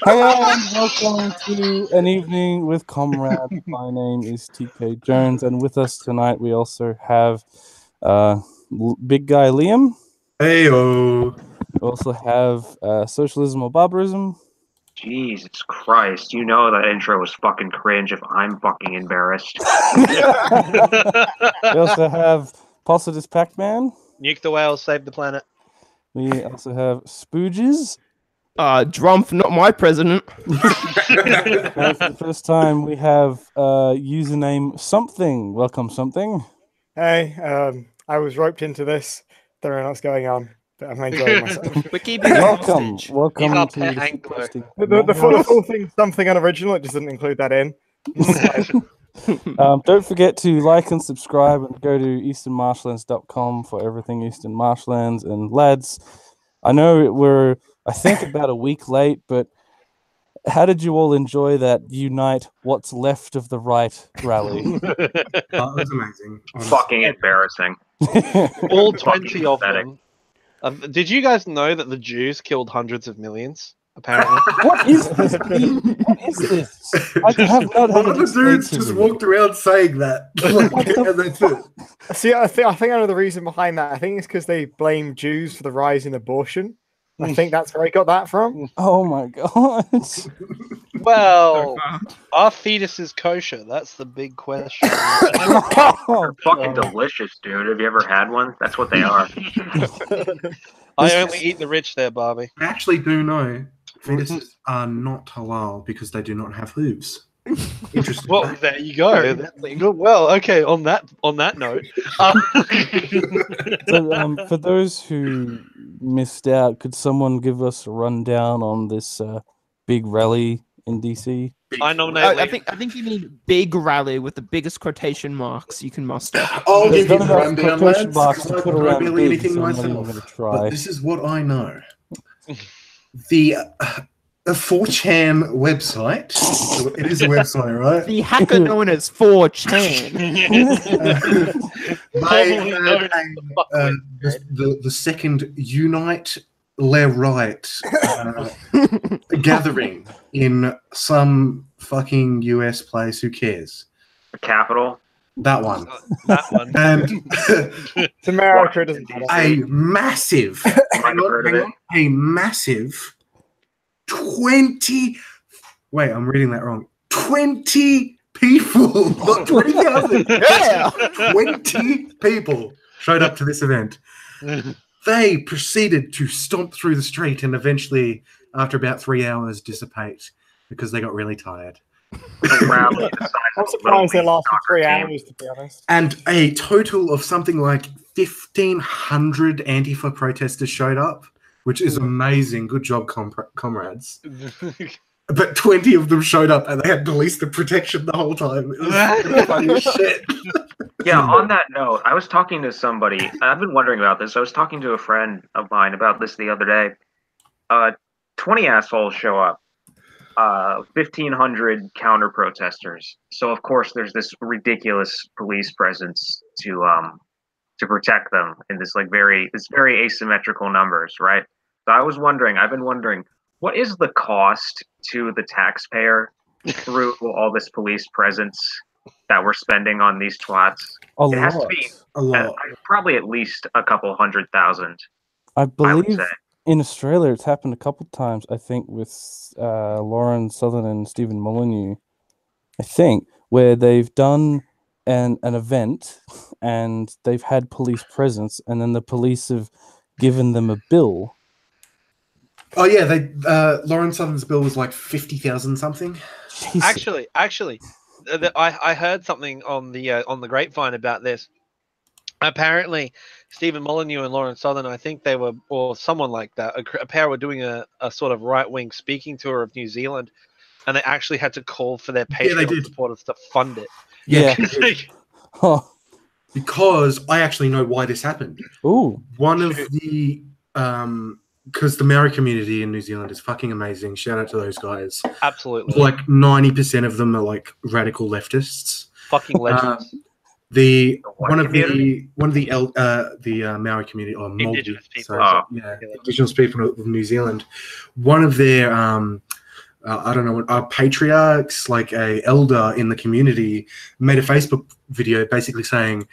Hello and welcome to an evening with Comrades. My name is TK Jones, and with us tonight we also have big guy Liam. Heyo. We also have Socialism or Barbarism. Jesus Christ, you know that intro was fucking cringe if I'm fucking embarrassed. We also have Positus Pac-Man. Nuke the whales, save the planet. We also have Spooges. Drumpf, not my president. And for the first time we have username Something. Welcome, Something. Hey, I was roped into this. Don't know what's going on, but I'm enjoying myself. We're keeping it Welcome hostage. to our this pet angler. interesting The full thing, something unoriginal. It just didn't include that in. Don't forget to like and subscribe and go to easternmarshlands.com for everything Eastern Marshlands. And lads, I know we're, I think, about a week late, but how did you all enjoy that Unite What's Left of the Right rally? That was amazing. Fucking embarrassing. All Fucking 20 of pathetic. them. Did you guys know that the Jews killed hundreds of millions? Apparently. What is this? What is this? I have not One had of the dudes just walked around saying that. And that's it. See, I think I know the reason behind that. I think it's because they blame Jews for the rise in abortion. I think that's where I got that from. Oh my god. Well, are fetuses kosher? That's the big question. Oh, Fucking God. delicious, dude. Have you ever had one? That's what they are. I only eat the rich there, Barbie. I actually do know fetuses are not halal because they do not have hooves. Interesting. Well, there you go. That's legal. Well, okay. On that note, So, for those who missed out, could someone give us a rundown on this big rally in DC? I nominate. I think you mean big rally with the biggest quotation marks you can muster. I'll There's give you not the enough rundown, quotation lads. marks to I put don't around really big, anything so I'm not even myself. gonna try. But this is what I know. The 4chan website. It is a website, right? The hacker known as 4chan. They had the second Unite Le Right gathering in some fucking US place. Who cares? The Capitol. That one. That one. And It's America, it doesn't matter. a massive, hang on, a massive 20. Wait, I'm reading that wrong. 20 people, not 20,000. Yeah. 20 people showed up to this event. They proceeded to stomp through the street and eventually, after about 3 hours, dissipate because they got really tired. Rally the size I'm of a surprised they little lasted soccer 3 team. hours, to be honest. And a total of something like 1,500 Antifa protesters showed up, which is amazing. Good job, comrades. But 20 of them showed up and they had ballistic protection the whole time. It was funny as shit. Yeah, on that note, I was talking to somebody. I've been wondering about this. I was talking to a friend of mine about this the other day. 20 assholes show up. 1,500 counter protesters. So of course there's this ridiculous police presence to protect them in this very asymmetrical numbers, right? So I've been wondering, what is the cost to the taxpayer through all this police presence that we're spending on these twats? It has to be A lot. probably at least a couple 100,000. I I would believe say. in Australia it's happened a couple times, I think, with Lauren Southern and Stephen Molyneux, I think, where they've done an event and they've had police presence and then the police have given them a bill. Oh yeah, they Lauren Southern's bill was like 50,000 something. Jesus. Actually, I heard something on the grapevine about this. Apparently, Stephen Molyneux and Lauren Southern, I think they were, or someone like that, a pair were doing a sort of right-wing speaking tour of New Zealand, and they actually had to call for their Yeah, they Patreon did. supporters to fund it. Yeah. Oh. Because I actually know why this happened. Ooh. One of the because the Maori community in New Zealand is fucking amazing. Shout out to those guys. Absolutely. Like 90% of them are like radical leftists. Fucking legends. One of the Maori community or Māori, Indigenous people. Indigenous people of New Zealand. One of their I don't know, patriarchs, like a elder in the community, made a Facebook video basically saying,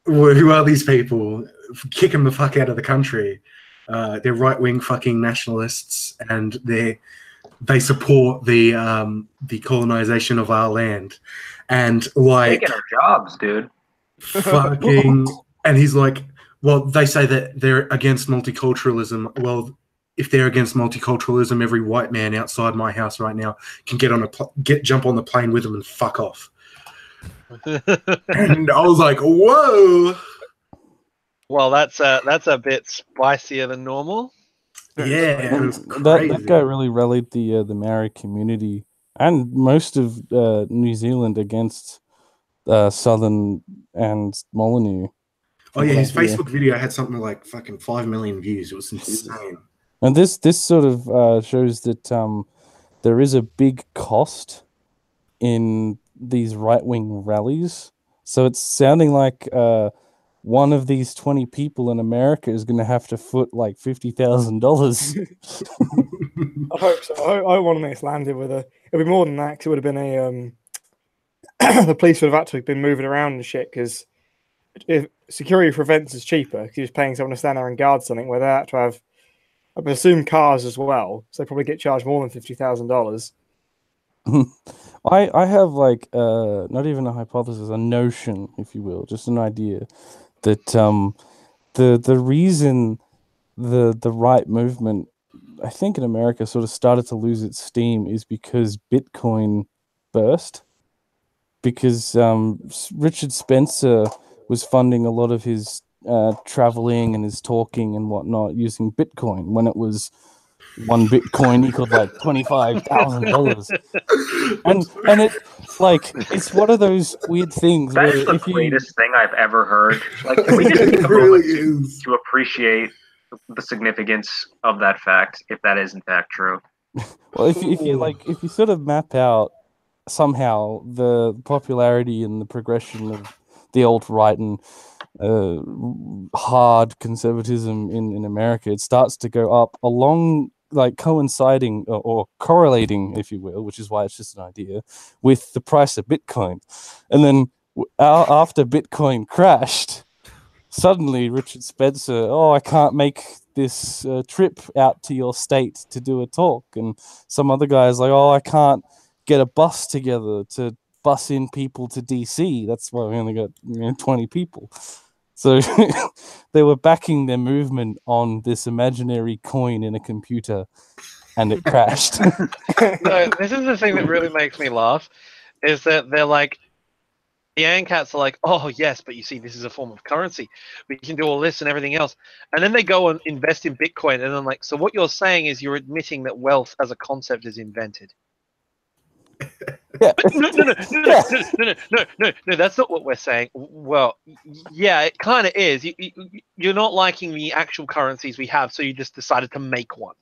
who are these people? Kick them the fuck out of the country. They're right-wing fucking nationalists, and they support the colonization of our land. And like taking our jobs, dude. Fucking, and he's like, well, they say that they're against multiculturalism. Well, if they're against multiculturalism, every white man outside my house right now can jump on the plane with them and fuck off. And I was like, whoa. Well, that's a bit spicier than normal. Yeah, it was that guy really rallied the Maori community and most of New Zealand against Southern and Molyneux. Oh yeah, his Facebook video had something like fucking 5 million views. It was insane. And this sort of shows that there is a big cost in these right-wing rallies. So it's sounding like one of these 20 people in America is going to have to foot like $50,000. I hope so. I want to make this landed with a. It'll be more than that, 'cause it would have been a. The police would have actually been moving around and shit, because if security for events is cheaper, because you're just paying someone to stand there and guard something, where they have to have, I would assume, cars as well, so they probably get charged more than $50,000. I have like not even a hypothesis, a notion, if you will, just an idea that the reason the right movement, I think in America, sort of started to lose its steam is because Bitcoin burst. Because Richard Spencer was funding a lot of his traveling and his talking and whatnot using Bitcoin when it was one Bitcoin equaled like $25,000, and it like it's one of those weird things. That's where the greatest thing I've ever heard. Like, can we just take a really moment is. to appreciate the significance of that fact, if that is in fact true? Well, if you sort of map out somehow the popularity and the progression of the alt-right and hard conservatism in America, it starts to go up along, like coinciding or correlating, if you will, which is why it's just an idea, with the price of Bitcoin. And then after Bitcoin crashed, suddenly Richard Spencer, I can't make this trip out to your state to do a talk. And some other guy's like, I can't get a bus together to bus in people to DC. That's why we only got 20 people. So they were backing their movement on this imaginary coin in a computer, and it crashed. No, this is the thing that really makes me laugh, is that they're like, the ANCATs are like, oh yes, but you see, this is a form of currency. We can do all this and everything else. And then they go and invest in Bitcoin, and I'm like, so what you're saying is you're admitting that wealth as a concept is invented. Yeah. No, that's not what we're saying. Well, yeah, it kind of is. You're not liking the actual currencies we have, so you just decided to make one.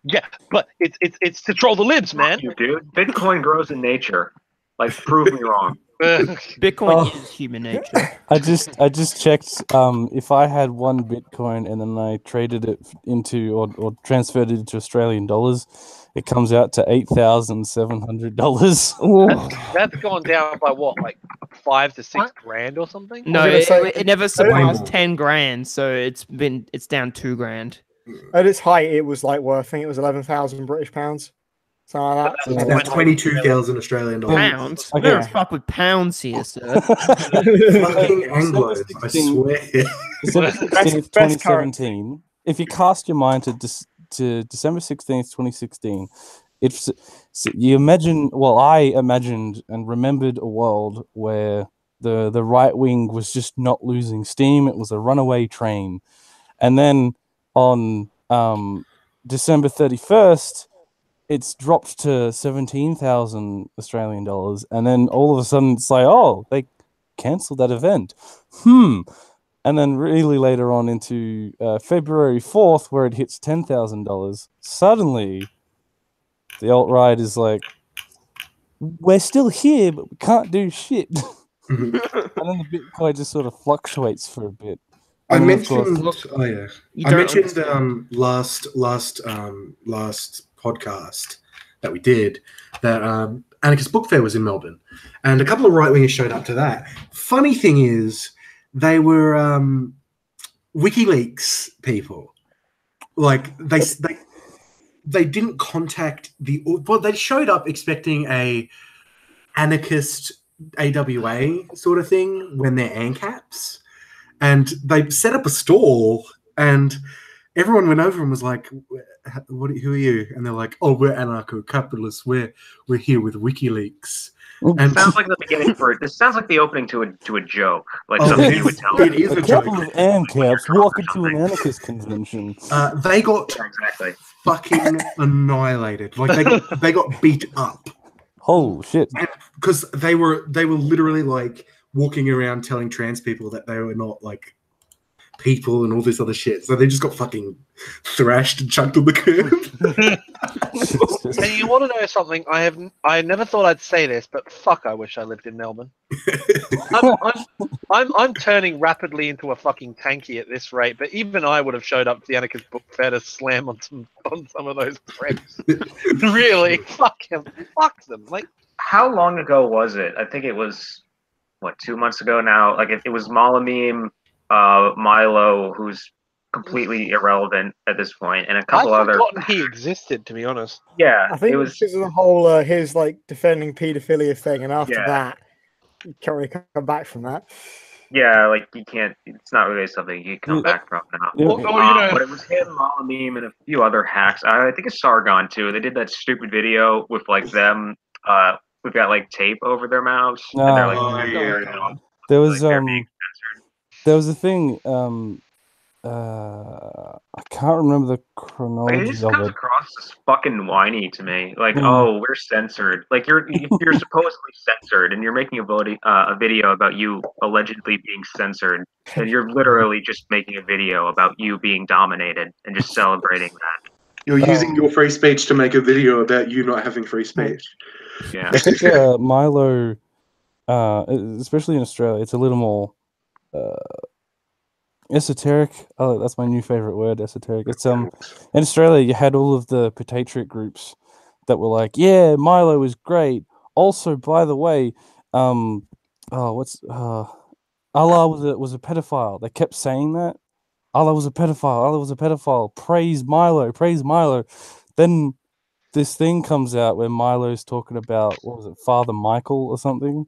Yeah, but it's to troll the libs, man. You dude, Bitcoin grows in nature. Like, prove me wrong. Bitcoin is human nature. I just checked. If I had one Bitcoin and then I traded it into or transferred it into Australian dollars, it comes out to $8,700. That's gone down by what, like 5 to 6 grand or something? No, it never surpassed 10 grand, so it's down 2 grand. At its height, it was like worth, I think it was 11,000 British pounds. Something like that. That's 22,000 Australian dollars. Pounds? Okay. We don't fuck with pounds here, sir. Fucking Anglos, I swear. December 16th, 2017. If you cast your mind to December 16th, 2016, you imagine. Well, I imagined and remembered a world where the right wing was just not losing steam. It was a runaway train, and then on December 31st. It's dropped to 17,000 Australian dollars, and then all of a sudden it's like, they cancelled that event. And then really later on into February 4th, where it hits $10,000, suddenly the alt-right is like, we're still here, but we can't do shit. And then the Bitcoin just sort of fluctuates for a bit. I And then, of mentioned, course- I mentioned last podcast that we did, that Anarchist Book Fair was in Melbourne, and a couple of right-wingers showed up to that. Funny thing is, they were WikiLeaks people. Like, they didn't contact they showed up expecting a anarchist AWA sort of thing when they're ANCAPs, and they set up a stall, and everyone went over and was like, who are you? And they're like, oh, we're anarcho-capitalists. We're here with WikiLeaks. And sounds like the beginning this sounds like the opening to a joke, like something you would tell. It is A a joke. couple of ANCAPs walk into an anarchist convention. They got Exactly. fucking annihilated. Like they got beat up. Oh shit! Because they were literally like walking around telling trans people that they were not like people and all this other shit. So they just got fucking thrashed and chucked on the curb. And you want to know something? I never thought I'd say this, but fuck, I wish I lived in Melbourne. I'm turning rapidly into a fucking tanky at this rate, but even I would have showed up to the Anarchist Book Fair to slam on some of those pricks. Really, fuck them. Like, how long ago was it? I think it was 2 months ago now. Like it was Malameme, Milo, who's completely irrelevant at this point, and a couple I'd other. forgotten he existed, to be honest. Yeah, I think it it was. was because of the whole his like defending paedophilia thing, and after Yeah. that, you can't really come back from that. Yeah, like you can't. It's not really something you can come back from now. Yeah. But it was him, Malameme, and a few other hacks. I think it's Sargon too. They did that stupid video with like them. We've got like tape over their mouths, and they're like, Oh, yeah. you know, There was like, they're being censored. there was a thing. I can't remember the Like, it chronology just of comes it. across as fucking whiny to me. Like, Mm. oh, we're censored. Like you're supposedly censored, and you're making a video about you allegedly being censored, and you're literally just making a video about you being dominated and just celebrating that. You're using your free speech to make a video about you not having free speech. Yeah. I think Milo, especially in Australia, it's a little more esoteric. Oh, that's my new favorite word, esoteric. It's in Australia, you had all of the patriot groups that were like, yeah, Milo is great. Also, by the way, Allah was a pedophile. They kept saying that. Allah was a pedophile. Allah was a pedophile. Praise Milo. Praise Milo. Then this thing comes out where Milo's talking about, what was it, Father Michael or something?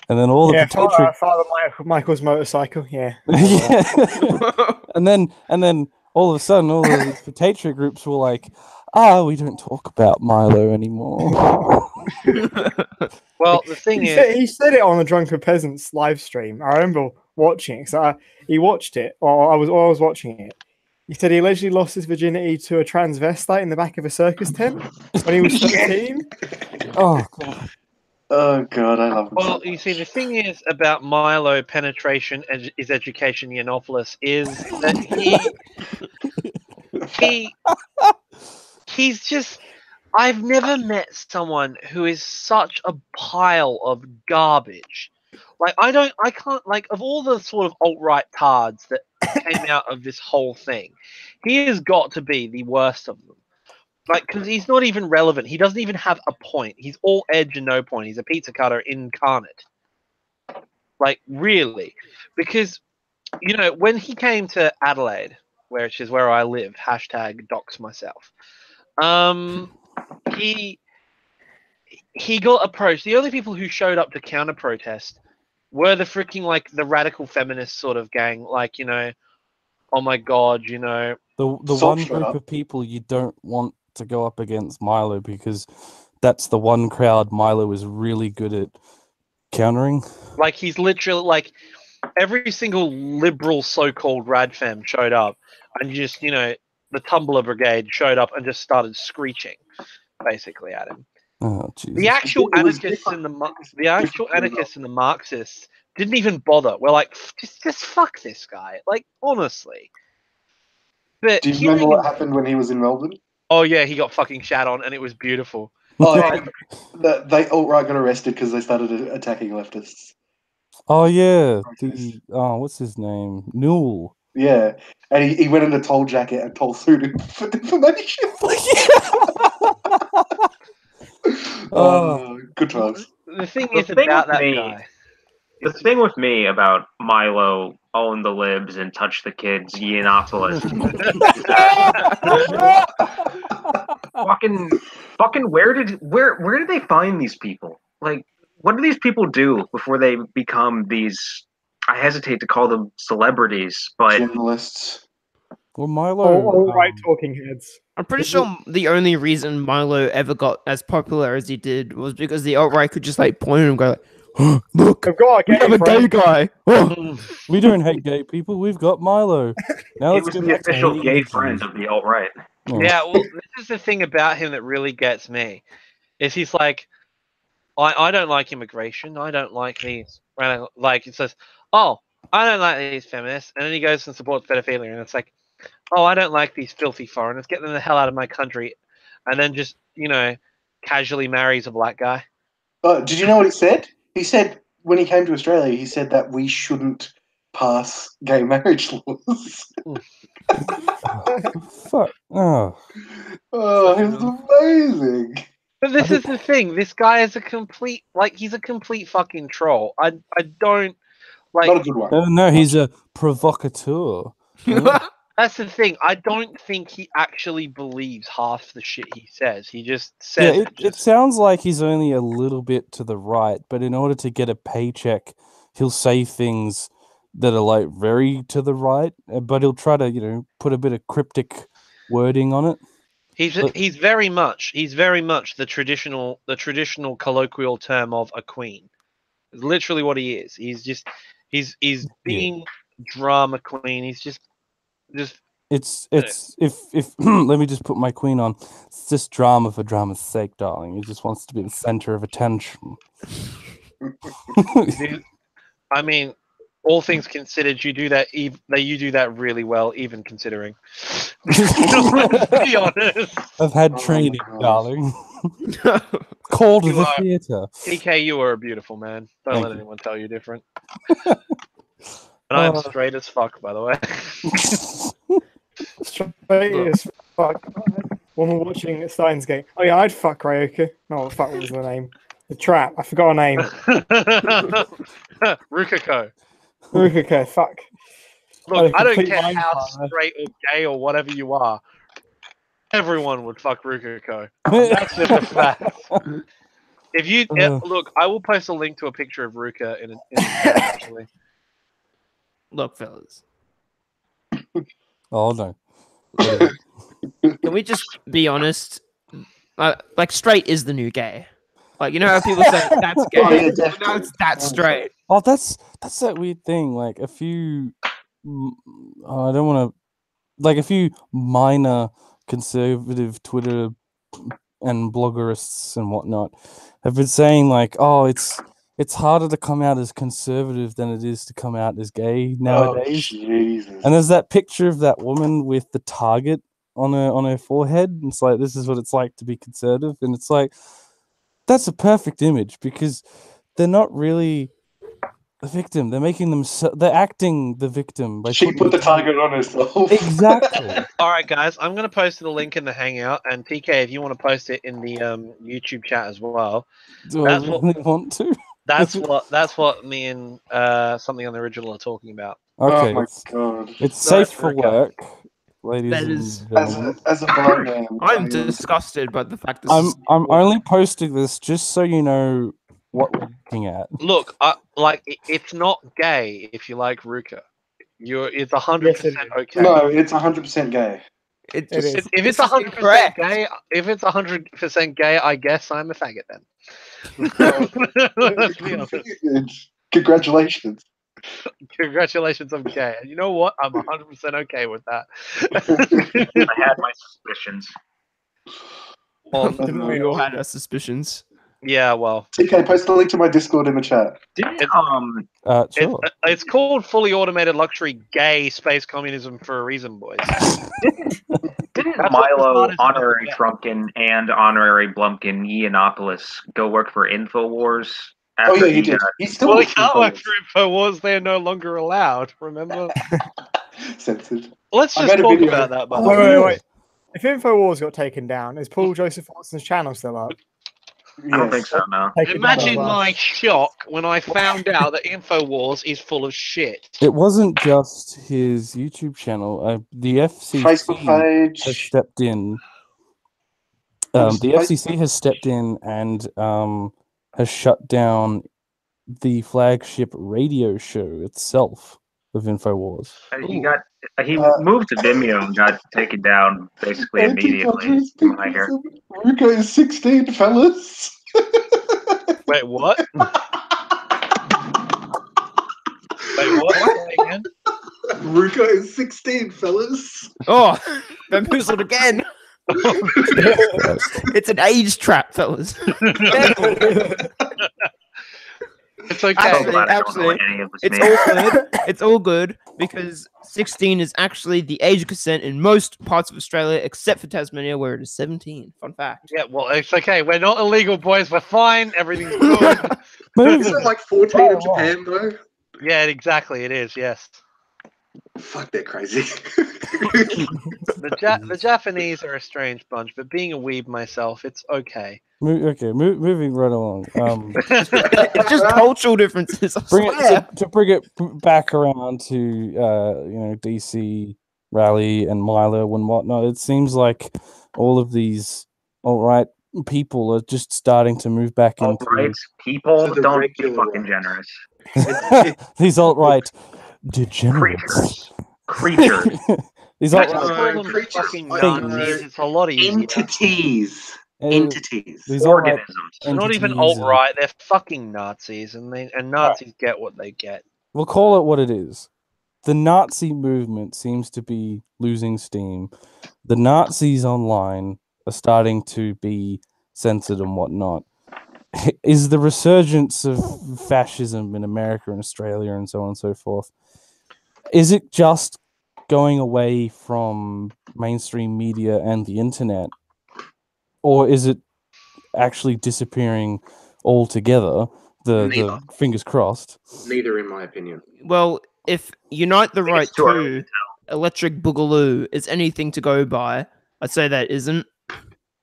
And then all the patriot... Father Michael's motorcycle. Yeah. yeah. and then all of a sudden, all of these patriot groups were like, we don't talk about Milo anymore. Well, the thing He said it on the Drunken Peasants live stream. I remember watching it. So he watched it, or I was watching it. He said he allegedly lost his virginity to a transvestite in the back of a circus tent when he was 13. Oh, God. Oh god, I love him. Well, you see, the thing is about Milo penetration and his education Yiannopoulos is that he's just. I've never met someone who is such a pile of garbage. Like I can't like of all the sort of alt-right tards that came out of this whole thing, he has got to be the worst of them. Like, because he's not even relevant. He doesn't even have a point. He's all edge and no point. He's a pizza cutter incarnate. Like, really. Because, you know, when he came to Adelaide, which is where I live, hashtag dox myself, he got approached. The only people who showed up to counter-protest were the freaking, like, the radical feminist sort of gang. Like, you know, oh my God, you know. The one group of people you don't want to go up against Milo because that's the one crowd Milo is really good at countering. Like, he's literally, like, every single liberal so-called radfem showed up and just, you know, the Tumblr brigade showed up and just started screeching, basically, at him. Oh, Jesus. The actual anarchists and the Marxists didn't even bother. We're like, just fuck this guy. Like, honestly. But Do you remember what happened when he was in Melbourne? Oh yeah, he got fucking shat on, and it was beautiful. Oh, they alt-right got arrested because they started attacking leftists. Oh yeah, what's his name? Newell. Yeah, and he went in a toll jacket and toll suited for defamation. Good times. The thing The is thing about with that me- guy. The thing with me about Milo, own the libs and touch the kids, Yiannopoulos, fucking where did they find these people? Like, what do these people do before they become these? I hesitate to call them celebrities, but Journalists. Well, Milo. All right, talking heads. I'm pretty sure the only reason Milo ever got as popular as he did was because the alt-right could just like point at him and go like, oh, look, I've got we have a gay guy. Oh. we don't hate gay people. We've got Milo. Now he let's was go the back to official hating gay the friend Jews. of the alt right. Oh. Yeah, well, this is the thing about him that really gets me. Is he's like, I don't like immigration. I don't like these. Like, it says, oh, I don't like these feminists. And then he goes and supports pedophilia. And it's like, oh, I don't like these filthy foreigners. Get them the hell out of my country. And then just, casually marries a black guy. Did you know what he said? He said when he came to Australia, he said that we shouldn't pass gay marriage laws. Fuck. Oh. Oh, it was amazing. But this is the thing. This guy is he's a complete fucking troll. I don't, like... Not a good one. No, he's a provocateur. That's the thing. I don't think he actually believes half the shit he says. He just says it sounds like he's only a little bit to the right, but in order to get a paycheck, he'll say things that are like very to the right, but he'll try to, put a bit of cryptic wording on it. He's very much the traditional colloquial term of a queen. It's literally what he is. He's being drama queen. He's just it's if let me just put my queen on. It's just drama for drama's sake, darling. He just wants to be the center of attention. I mean, all things considered, you do that. You do that really well, even considering. Let's be honest. I've had training, darling. Called the theater. PK, you are a beautiful man. Don't Thank let you. anyone tell you different. And I'm straight as fuck, by the way. Straight as fuck. When we're watching Steins Gate. Oh yeah, I'd fuck Ryoka. No, what the fuck was the name? The Trap. I forgot her name. Rukako. Rukako, fuck. Look, I don't complete care mind how partner. straight or gay or whatever you are. Everyone would fuck Rukako. That's just a fact. If you look, I will post a link to a picture of Ruka in actually. Look, fellas, Oh no. can we just be honest? Like, straight is the new gay. Like, you know how people say that's gay? Oh, yeah, definitely. That's straight. Oh, that's that weird thing. Like a few, I don't want to, like a few minor conservative Twitter and bloggerists and whatnot have been saying like, oh, it's harder to come out as conservative than it is to come out as gay nowadays. Oh, Jesus. And there's that picture of that woman with the target on her forehead. And it's like, this is what it's like to be conservative. And it's like, that's a perfect image because they're not really the victim. They're making them. They're acting the victim. She put the target on herself. Exactly. All right, guys, I'm going to post the link in the Hangout, and PK, if you want to post it in the YouTube chat as well. Do I really want to? That's what me and something on the original are talking about. Okay, Oh my god. it's So safe for Ruka. work, ladies That and is- gentlemen. As a blind man, I'm disgusted by the fact that I'm only posting this just so you know what we're looking at. Look, it's not gay if you like Ruka. It's 100% Yes, it is. okay. No, it's 100% gay. it It just is. If it's this is 100% incorrect. gay, I guess I'm a faggot then. Let's be honest. Congratulations. Congratulations, I'm gay. And you know what? I'm 100% okay with that. I had my suspicions. Didn't we all had our suspicions? Yeah, well, TK, post the link to my Discord in the chat. Didn't Sure. it's called fully automated luxury gay space communism for a reason, boys. didn't That's what Milo, this honorary is. Trumpkin, and honorary Blumpkin, Yiannopoulos go work for InfoWars? Oh After yeah, he did. He's still Well, they working can't for work us. for InfoWars. They're no longer allowed, remember? Censored. Let's I just made a talk video. about that, by the Oh, way. Wait. If InfoWars got taken down, is Paul Joseph Watson's channel still up? I don't think so, no. Take it Imagine down. my shock when I found out that InfoWars is full of shit. It wasn't just his YouTube channel. The FCC Facebook has page. stepped in. Was The FCC has stepped in and has shut down the flagship radio show itself of InfoWars. He moved to Vimeo and got taken down basically immediately. From what I hear. Ruka is 16, fellas. Wait, what? Wait, what? Say again? Ruka is 16, fellas. Oh, bamboozled again. It's an age trap, fellas. It's okay. Actually, I don't know what any of this it's means. all good. It's all good because 16 is actually the age of consent in most parts of Australia, except for Tasmania, where it is 17. Fun fact. Yeah, well, it's okay. We're not illegal, boys. We're fine. Everything's good. Isn't it like 14 in Japan, though? Yeah, exactly. It is. Yes. Fuck, they're crazy. The Japanese are a strange bunch, but being a weeb myself, it's okay. Moving right along. It's just cultural differences. I swear. To bring it back around to DC Rally and Milo and whatnot. It seems like all of these alt-right people are just starting to move back into Alt-right people, So the don't be regular fucking ones. generous. these alt-right degenerates. Creatures. These That's Just alt-right call them creatures. fucking I Nazis. know. It's a lot easier. Entities. uh, Entities. these alt-right Organisms. They're not even entities and- alt-right. They're fucking Nazis, and Nazis get what they get. We'll call it what it is. The Nazi movement seems to be losing steam. The Nazis online are starting to be censored and whatnot. Is the resurgence of fascism in America and Australia and so on and so forth, is it just going away from mainstream media and the internet? Or is it actually disappearing altogether? The Neither. fingers crossed. Neither, in my opinion. Well, if Unite the think Right it's too early to Electric Boogaloo is anything to go by, I'd say that isn't.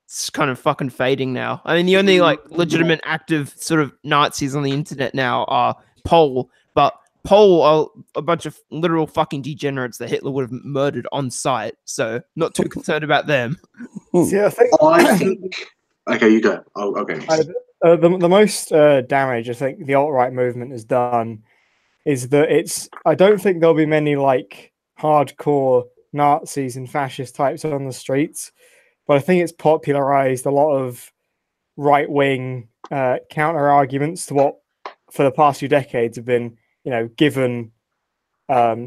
It's kind of fucking fading now. I mean, the only like legitimate active sort of Nazis on the internet now are Pol, but Pol are a bunch of literal fucking degenerates that Hitler would have murdered on sight. So not too concerned about them. See, I think I think. Okay, you go. I'll go next. the most damage I think the alt-right movement has done is that I don't think there'll be many like hardcore Nazis and fascist types on the streets, but I think it's popularized a lot of right-wing counter arguments to what for the past few decades have been given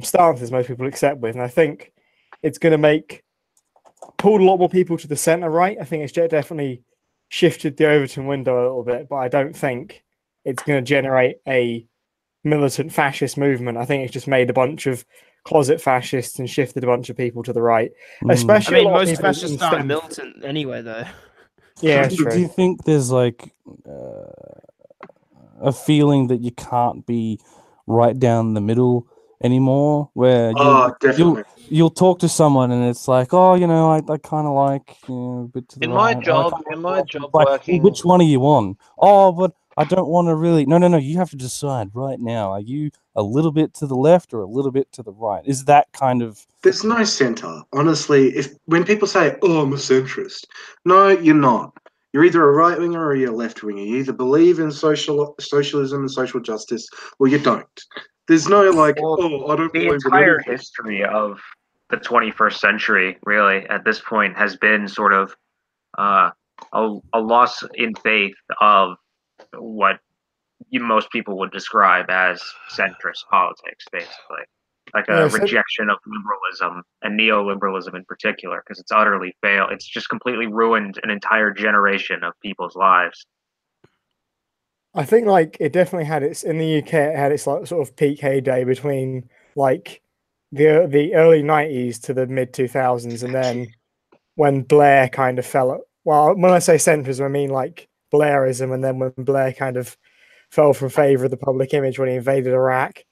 stances most people accept with, and I think it's going to pulled a lot more people to the center right. I think it's definitely shifted the Overton window a little bit, but I don't think it's going to generate a militant fascist movement. I think it's just made a bunch of closet fascists and shifted a bunch of people to the right. I Especially mean, a lot of most people fascists instead- aren't militant anyway, though. Yeah, Do you true. think there's like a feeling that you can't be right down the middle anymore, where Definitely. you'll talk to someone and it's like, oh, I kind of like a bit to the In right. my I job, kinda in my like- job like, working, which one are you on? Oh, but I don't want to really. No. You have to decide right now. Are you a little bit to the left or a little bit to the right? Is that kind of There's no center. Honestly, when people say, "Oh, I'm a centrist," no, you're not. You're either a right winger or you're a left winger. You either believe in socialism and social justice, or you don't. There's no like, Well, oh, I don't The believe in entire anything. history of the 21st century, really, at this point, has been sort of a loss in faith of what most people would describe as centrist politics, basically. Like a Yeah, so- rejection of liberalism and neoliberalism in particular, because it's utterly failed. It's just completely ruined an entire generation of people's lives. I think like it definitely had its in the UK. It had its like sort of peak heyday between like the early 90s to the mid 2000s, and then when Blair kind of fell. Well, when I say centrism, I mean like Blairism, and then when Blair kind of fell from favor of the public image when he invaded Iraq,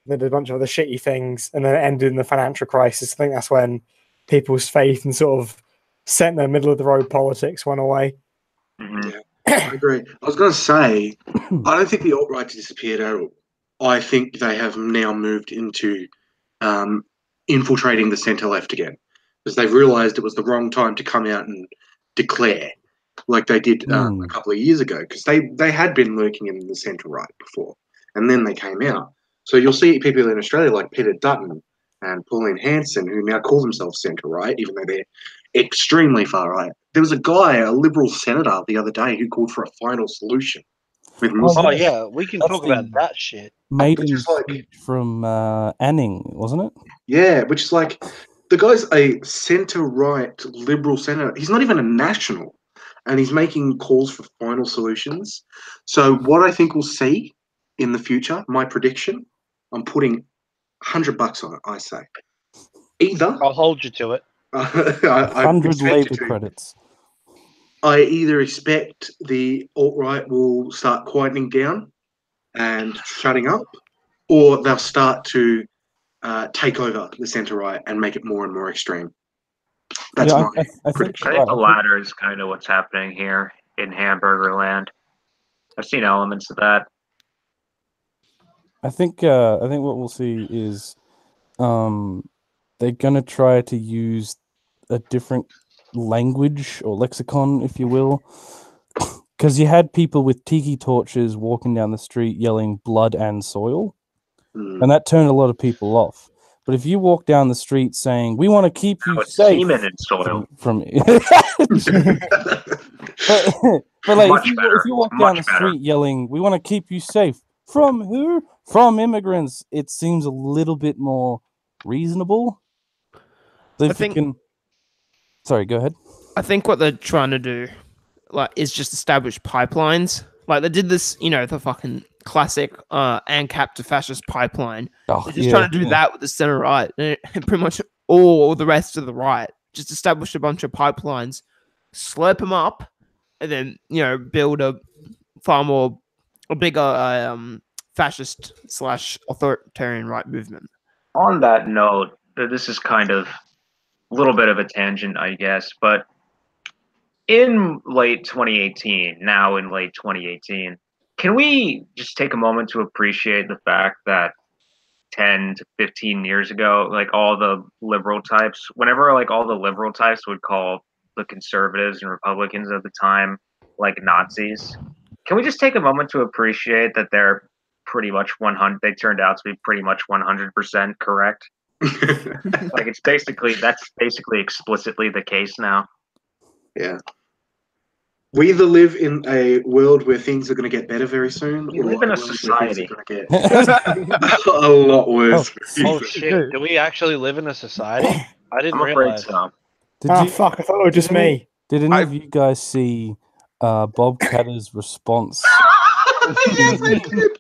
then did a bunch of other shitty things, and then it ended in the financial crisis. I think that's when people's faith in sort of centre, middle of the road politics went away. Mhm. I agree. I was going to say, I don't think the alt-right disappeared at all. I think they have now moved into infiltrating the centre-left again because they've realised it was the wrong time to come out and declare like they did a couple of years ago because they had been lurking in the centre-right before and then they came out. So you'll see people in Australia like Peter Dutton and Pauline Hanson who now call themselves centre-right even though they're extremely far-right. There was a guy, a Liberal senator the other day who called for a final solution with Muslims. Oh yeah, we can That's talk the- about that shit. Maiden Which is like- speech from Anning, wasn't it? Yeah, which is like the guy's a centre-right Liberal senator. He's not even a national, and he's making calls for final solutions. So what I think we'll see in the future, my prediction, I'm putting $100 on it. I say either I'll hold you to it. I 100 expect Labour it to. credits. I either expect the alt-right will start quietening down and shutting up, or they'll start to take over the centre-right and make it more and more extreme. That's Yeah, my I think prediction. I think the latter is kind of what's happening here in Hamburger land. I've seen elements of that. I think what we'll see is they're gonna try to use a different language or lexicon, if you will. Because you had people with tiki torches walking down the street yelling blood and soil, and that turned a lot of people off. But if you walk down the street saying, we want to keep you Now it's safe semen and soil. from but like Much if better. you walk Much down the better. street yelling, we want to keep you safe from who? From immigrants, it seems a little bit more reasonable. So if think- you can... Sorry, go ahead. I think what they're trying to do, like, is just establish pipelines. Like they did this, the fucking classic ANCAP to fascist pipeline. Oh, They're just trying to do that with the center right, and pretty much all the rest of the right. Just establish a bunch of pipelines, slurp them up, and then build a bigger fascist / authoritarian right movement. On that note, this is kind of a little bit of a tangent, I guess, but in late 2018, can we just take a moment to appreciate the fact that 10 to 15 years ago, like all the liberal types, whenever like all the liberal types would call the conservatives and Republicans at the time like Nazis, can we just take a moment to appreciate that they're pretty much 100, they turned out to be pretty much 100% correct? Like that's basically explicitly the case now. Yeah. We either live in a world where things are going to get better very soon, We or live in a world where things are society. going to get a lot worse. Oh shit! Do we actually live in a society? I didn't I'm afraid realize. so. Fuck, I thought it was just me. Did any of you guys see Bob Catter's response? Yes, I did.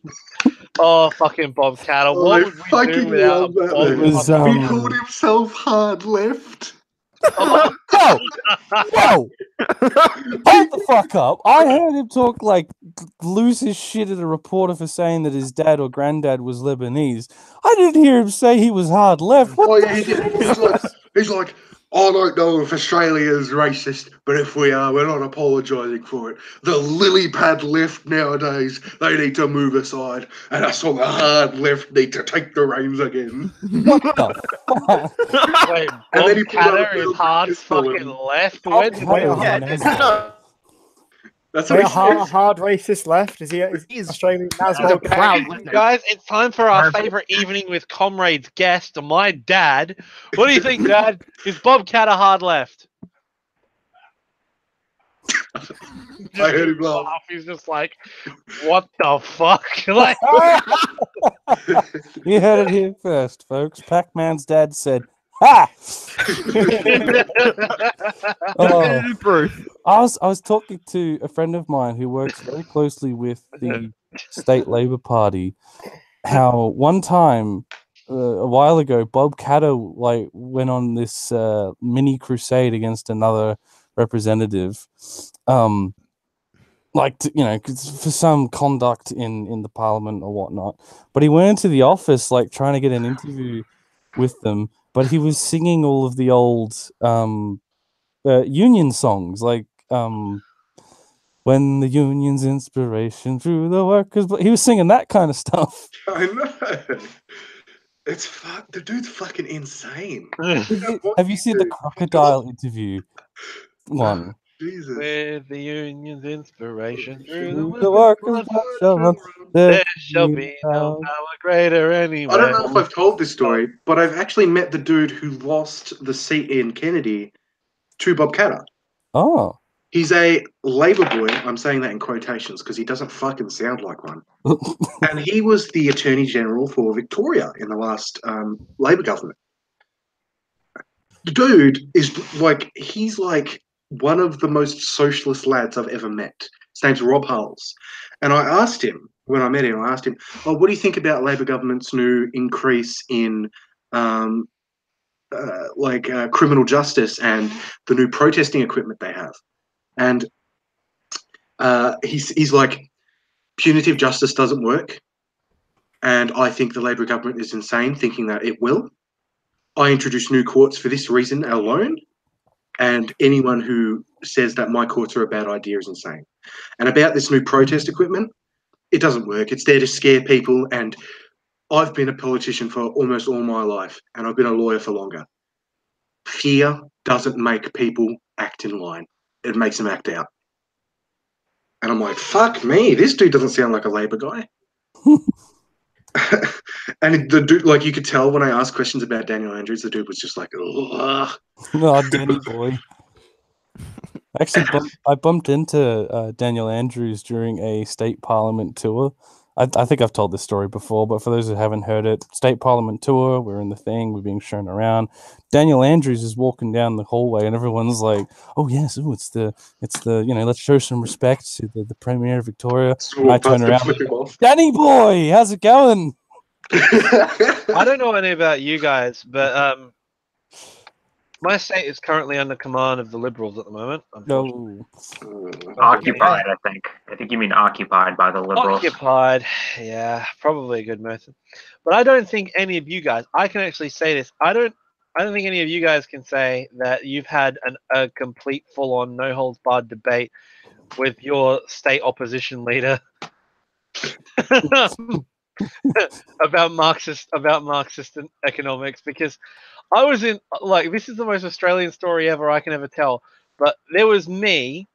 Oh, fucking Bob Cattle. Oh, What I would we do fucking without love that, Bob? man. It was, He called himself hard left. Whoa! Whoa! Hold the fuck up! I heard him talk like lose his shit at a reporter for saying that his dad or granddad was Lebanese. I didn't hear him say he was hard left. What Oh the yeah, he did. He's like, I don't know if Australia is racist, but if we are, we're not apologising for it. The lily pad left nowadays, they need to move aside, and us on the hard left need to take the reins again. What the fuck? Wait, And then he Bob pulled out a Catter is bill hard just for fucking him. left. Bob Where did Catter we- is Yeah, an it's asshole. not. That's Wait, what he a says. hard racist left? Is he He's- Australian he's a Nazareth? proud Okay, left. guys, it's time for our favorite evening with Comrades guest, my dad. What do you think, Dad? Is Bob Catter hard left? I heard him laugh. He's just like, what the fuck? Like, You heard it here first, folks. Pac-Man's dad said, "Ha!" Oh. Proof. I was talking to a friend of mine who works very closely with the state Labor Party. How one time, a while ago, Bob Catter went on this mini crusade against another representative, for some conduct in the parliament or whatnot. But he went into the office trying to get an interview with them, but he was singing all of the old union songs, when the union's inspiration through the workers. He was singing that kind of stuff. I know. It's the dude's fucking insane. Have you seen the crocodile interview one? Jesus. With the union's inspiration through Through the the workers, workers shall run, there shall be no power greater anyway. I don't know if I've told this story, but I've actually met the dude who lost the seat in Kennedy to Bob Catter. Oh. He's a Labour boy. I'm saying that in quotations because he doesn't fucking sound like one. And he was the Attorney General for Victoria in the last Labour government. The dude is he's like one of the most socialist lads I've ever met. His name's Rob Hulls. And I asked him, when I met him, oh, what do you think about Labour government's new increase in criminal justice and the new protesting equipment they have? And he's like, punitive justice doesn't work. And I think the Labour government is insane thinking that it will. I introduced new courts for this reason alone. And anyone who says that my courts are a bad idea is insane. And about this new protest equipment, it doesn't work. It's there to scare people. And I've been a politician for almost all my life. And I've been a lawyer for longer. Fear doesn't make people act in line. It makes them act out. And I'm like, fuck me, this dude doesn't sound like a Labour guy. And the dude, like, you could tell when I asked questions about Daniel Andrews, the dude was just like, ugh. Oh, Danny boy. Actually, I bumped into Daniel Andrews during a state parliament tour. I think I've told this story before, but for those who haven't heard it, state parliament tour, we're in the thing, we're being shown around. Daniel Andrews is walking down the hallway, and everyone's like, "Oh yes, it's the let's show some respect to the Premier of Victoria." And I turn around, Danny boy, how's it going? I don't know any about you guys, but my state is currently under command of the Liberals at the moment. No. Occupied, I think. I think you mean occupied by the Liberals. Occupied, yeah, probably a good method. But I don't think any of you guys, I can actually say this, I don't think any of you guys can say that you've had a complete full-on, no-holds-barred debate with your state opposition leader about Marxist economics, because I was in, like, this is the most Australian story ever I can ever tell, but there was me,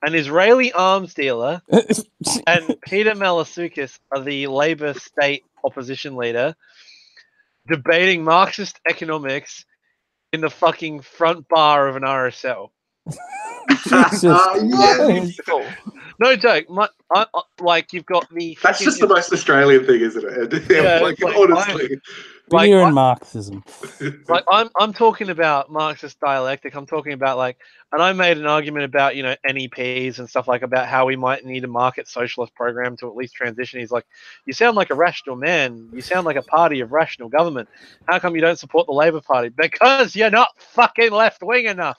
an Israeli arms dealer, and Peter Malasukas, the Labour state opposition leader, debating Marxist economics in the fucking front bar of an RSL. No joke. Like, you've got the. That's just the most Australian thing, isn't it? Yeah, honestly. Beer and Marxism. Like, I'm talking about Marxist dialectic. I'm talking about, and I made an argument about, NEPs and stuff, about how we might need a market socialist program to at least transition. He's like, you sound like a rational man. You sound like a party of rational government. How come you don't support the Labor Party? Because you're not fucking left-wing enough.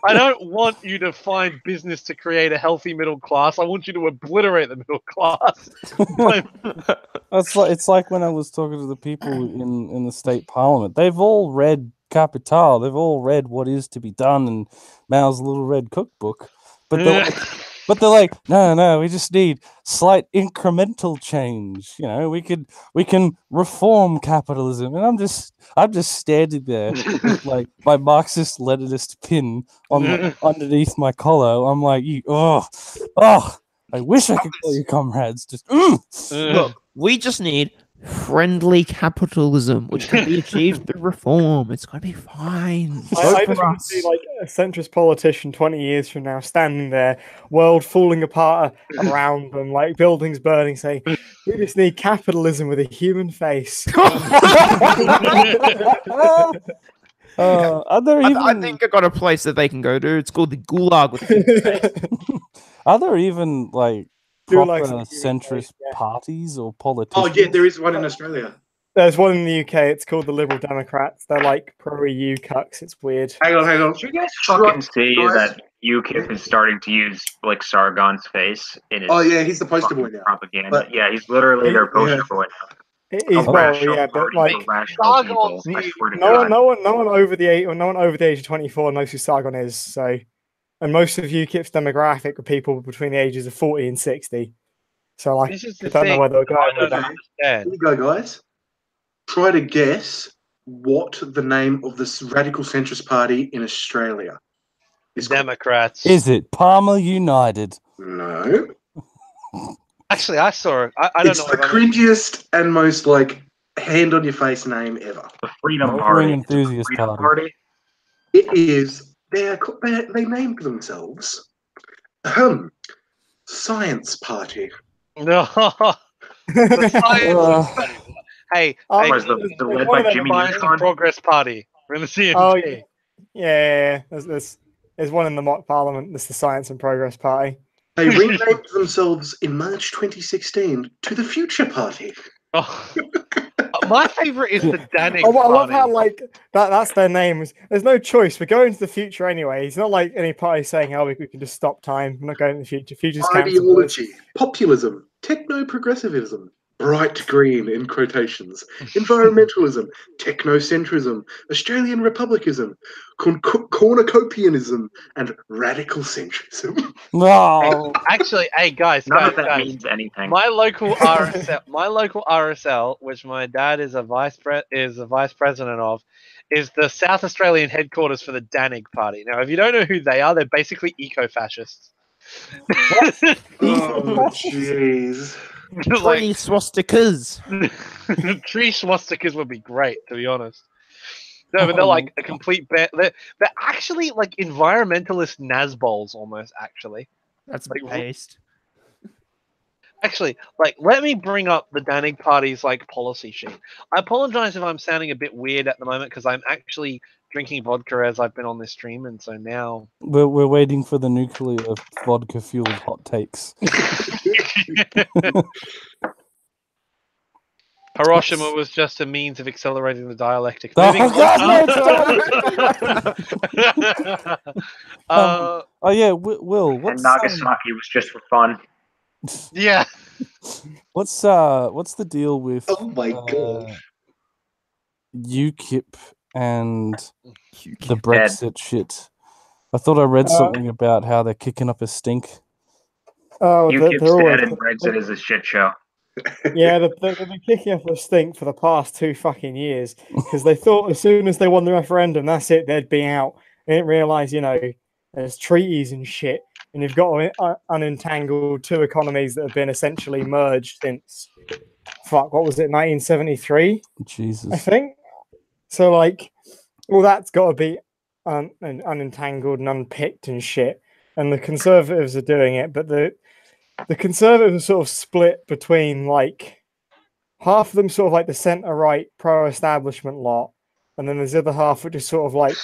I don't want you to find business to create a healthy middle class. I want you to obliterate the middle class. It's like when I was talking to the people in the state parliament. They've all read Capital. They've all read What Is to Be Done and Mao's Little Red Cookbook. But they're like, no, we just need slight incremental change. We can reform capitalism. And I'm just standing there with, like, my Marxist Leninist pin on underneath my collar. I'm like, I wish I could call you comrades. Just Look, we just need friendly capitalism, which can be achieved through reform. It's going to be fine. I just want to see, like, a centrist politician 20 years from now standing there, world falling apart around them, like buildings burning, saying, "We just need capitalism with a human face." I think I got a place that they can go to. It's called the Gulag with human face. Are there even, like, proper centrist parties or politicians? Oh, yeah, there is one in Australia. There's one in the UK. It's called the Liberal Democrats. They're like pro-EU cucks. It's weird. Hang on. Did you guys fucking see that UKIP is starting to use, like, Sargon's face in his he's the poster boy now. propaganda? But, yeah, he's literally their poster boy now. He's but like Sargon, no one over the age of 24 knows who Sargon is. So and most of UKIP's demographic were people between the ages of 40 and 60. So like, This is I the don't know thing. where they're going I with don't that. Here understand. you go, guys. Try to guess what the name of this radical centrist party in Australia is called. Democrats. Is it Palmer United? No. Actually, I saw it. I don't It's know. the cringiest and most like hand on your face name ever. The Freedom Motoring Party. Enthusiast Freedom Party. Party. It is. They named themselves Science Party. No. The science. Hey, Oh, Was the there's led one by of them Jimmy about- Science Neutron? and Progress Party. We're gonna see it. Oh, yeah. There's one in the mock parliament. That's the Science and Progress Party. They renamed themselves in March 2016 to the Future Party. Oh. My favorite is the Danik Oh, well, I love Party. how like that's their names. There's no choice. We're going to the future anyway. It's not like any party saying, "Oh, we can just stop time. We're not going to the future. Future's cancelled." Ideology, populism, techno-progressivism, bright green in quotations, environmentalism, technocentrism, Australian republicanism, cornucopianism, and radical centrism. No. Actually, hey guys, None of that guys. means anything. My local RSL, which my dad is a vice president of, is the South Australian headquarters for the Danik Party. Now, if you don't know who they are, they're basically eco-fascists. Oh, jeez. Like, Three swastikas. tree swastikas would be great, to be honest. No, but they're like a complete. They're actually like environmentalist Nazbols almost. Actually, That's Like, based. like let me bring up the Danig Party's like policy sheet. I apologize if I'm sounding a bit weird at the moment because I'm actually drinking vodka as I've been on this stream, and so now We're waiting for the nuclear vodka fueled hot takes. Hiroshima was just a means of accelerating the dialectic. Oh, Moving on. Oh yeah, Will. And What's Nagasaki was just for fun. Yeah. what's the deal with Oh my god. UKIP and the Brexit shit? I thought I read something about how they're kicking up a stink. Oh, UKIP's they're always, dead and Brexit is a shit show. yeah, they've been kicking up a stink for the past 2 fucking years because they thought as soon as they won the referendum, that's it, they'd be out. They didn't realise, there's treaties and shit, and you've got to unentangle 2 economies that have been essentially merged since, what was it, 1973? I Jesus. think. So, like, all that's got to be unentangled and unpicked and shit. And the Conservatives are doing it, but the Conservatives are sort of split between, like, half of them sort of like the centre-right pro-establishment lot, and then there's the other half which is sort of like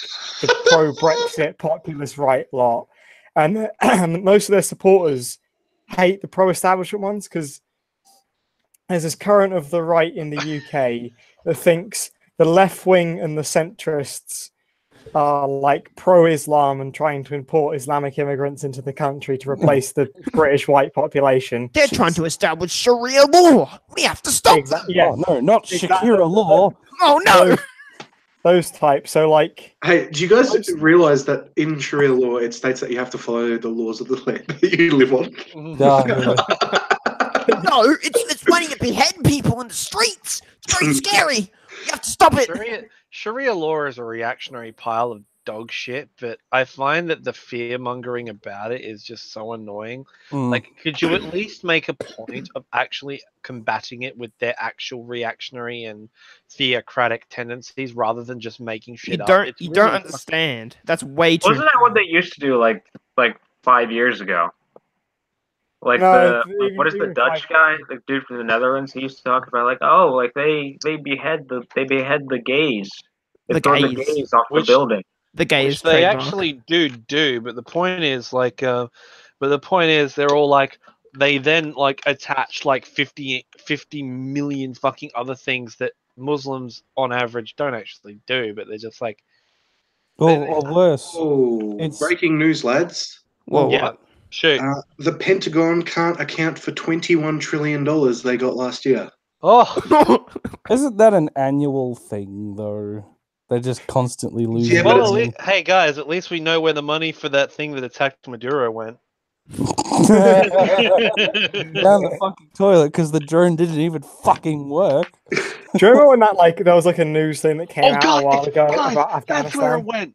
the pro-Brexit populist right lot. And most of their supporters hate the pro-establishment ones because there's this current of the right in the UK that thinks the left wing and the centrists are like pro-Islam and trying to import Islamic immigrants into the country to replace the British white population. They're trying to establish Sharia law. We have to stop. Exactly. Yeah. Oh no, not Shakira law. Oh no. Those types. So like, Hey, do you guys realize that in Sharia law it states that you have to follow the laws of the land that you live on? No, no. No, it's wanting to behead people in the streets. It's very scary. You have to stop it. Sharia law is a reactionary pile of dog shit, but I find that the fear mongering about it is just so annoying. Like, could you at least make a point of actually combating it with their actual reactionary and theocratic tendencies rather than just making shit up? It's You really don't understand. That's way too. Wasn't that what they used to do like 5 years ago? Like No, what is the even Dutch guy, the dude from the Netherlands? He used to talk about like, oh, like they behead the gays. They The throw the gays. gays off Which- the building. The gays Which they trademark. actually do, but the point is they're all like they then like attach like 50 million fucking other things that Muslims on average don't actually do, but they're just like Or worse. Oh, It's- breaking news, lads. Whoa, yeah. what? Shoot. The Pentagon can't account for $21 trillion they got last year. Oh, Isn't that an annual thing though? They're just constantly losing. Yeah, but Well, money. hey guys, at least we know where the money for that thing that attacked Maduro went. Down the fucking toilet because the drone didn't even fucking work. Do you remember when there was like a news thing that came out a while ago guys, about that's where it Afghanistan? went.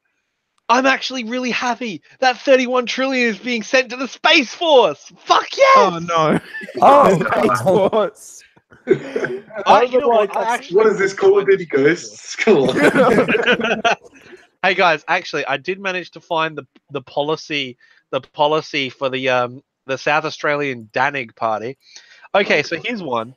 I'm actually really happy that 31 trillion is being sent to the Space Force. Fuck yes! Oh no. Oh, Space Force. You know what? I actually What is this, Call of Duty Ghosts? Come on. Hey guys, actually, I did manage to find the policy for the South Australian Danig Party. Okay, so here's one.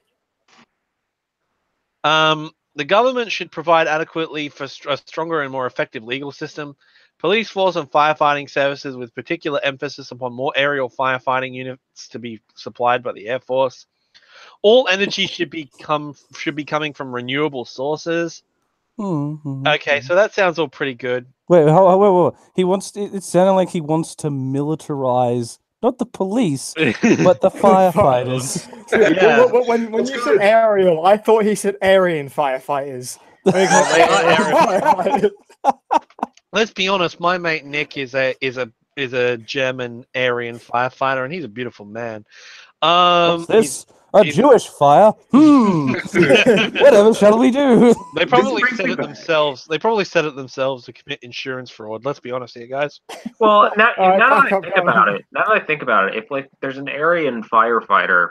The government should provide adequately for a stronger and more effective legal system, police force and firefighting services with particular emphasis upon more aerial firefighting units to be supplied by the Air Force. All energy should be coming from renewable sources. Okay, so that sounds all pretty good. Wait. He wants. It sounded like he wants to militarize not the police, but the firefighters. Yeah. When you said aerial, I thought he said Aryan firefighters. Let's be honest. My mate Nick is a German Aryan firefighter, and he's a beautiful man. What's this? A Jewish fire? Whatever shall we do? They probably said it themselves. They probably said it themselves to commit insurance fraud. Let's be honest here, guys. Well, now that I back think up. about it, if like there's an Aryan firefighter,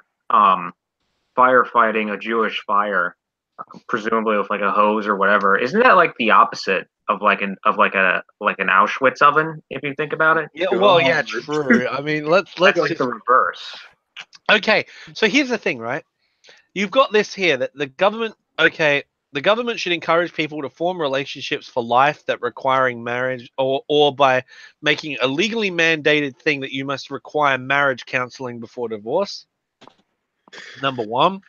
firefighting a Jewish fire, presumably with like a hose or whatever, isn't that like the opposite of like an Auschwitz oven? If you think about it. Yeah. Well, yeah, true. I mean, let's That's like just... the reverse. Okay, so here's the thing, right? You've got this here that the government should encourage people to form relationships for life that requiring marriage or by making a legally mandated thing that you must require marriage counseling before divorce. Number one.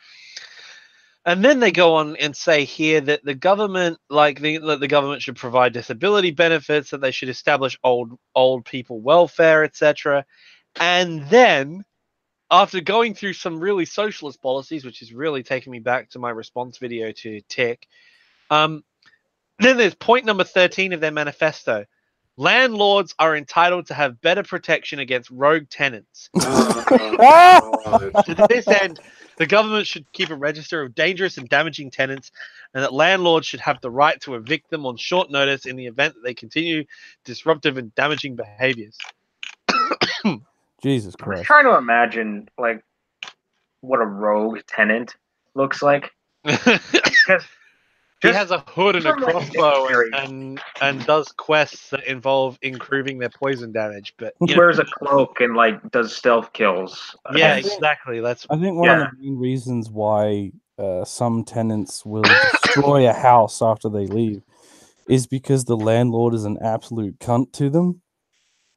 And then they go on and say here that the government, the government should provide disability benefits, that they should establish old people welfare, etc. And then, after going through some really socialist policies, which is really taking me back to my response video to Tick, then there's point number 13 of their manifesto. Landlords are entitled to have better protection against rogue tenants. To this end, the government should keep a register of dangerous and damaging tenants, and that landlords should have the right to evict them on short notice in the event that they continue disruptive and damaging behaviors. Jesus I'm Christ. trying to imagine like what a rogue tenant looks like. He has a hood and a from, like, crossbow dictionary. and does quests that involve improving their poison damage. But He wears a cloak and like does stealth kills. yeah, I think- exactly. That's I think one of the main reasons why some tenants will destroy a house after they leave is because the landlord is an absolute cunt to them.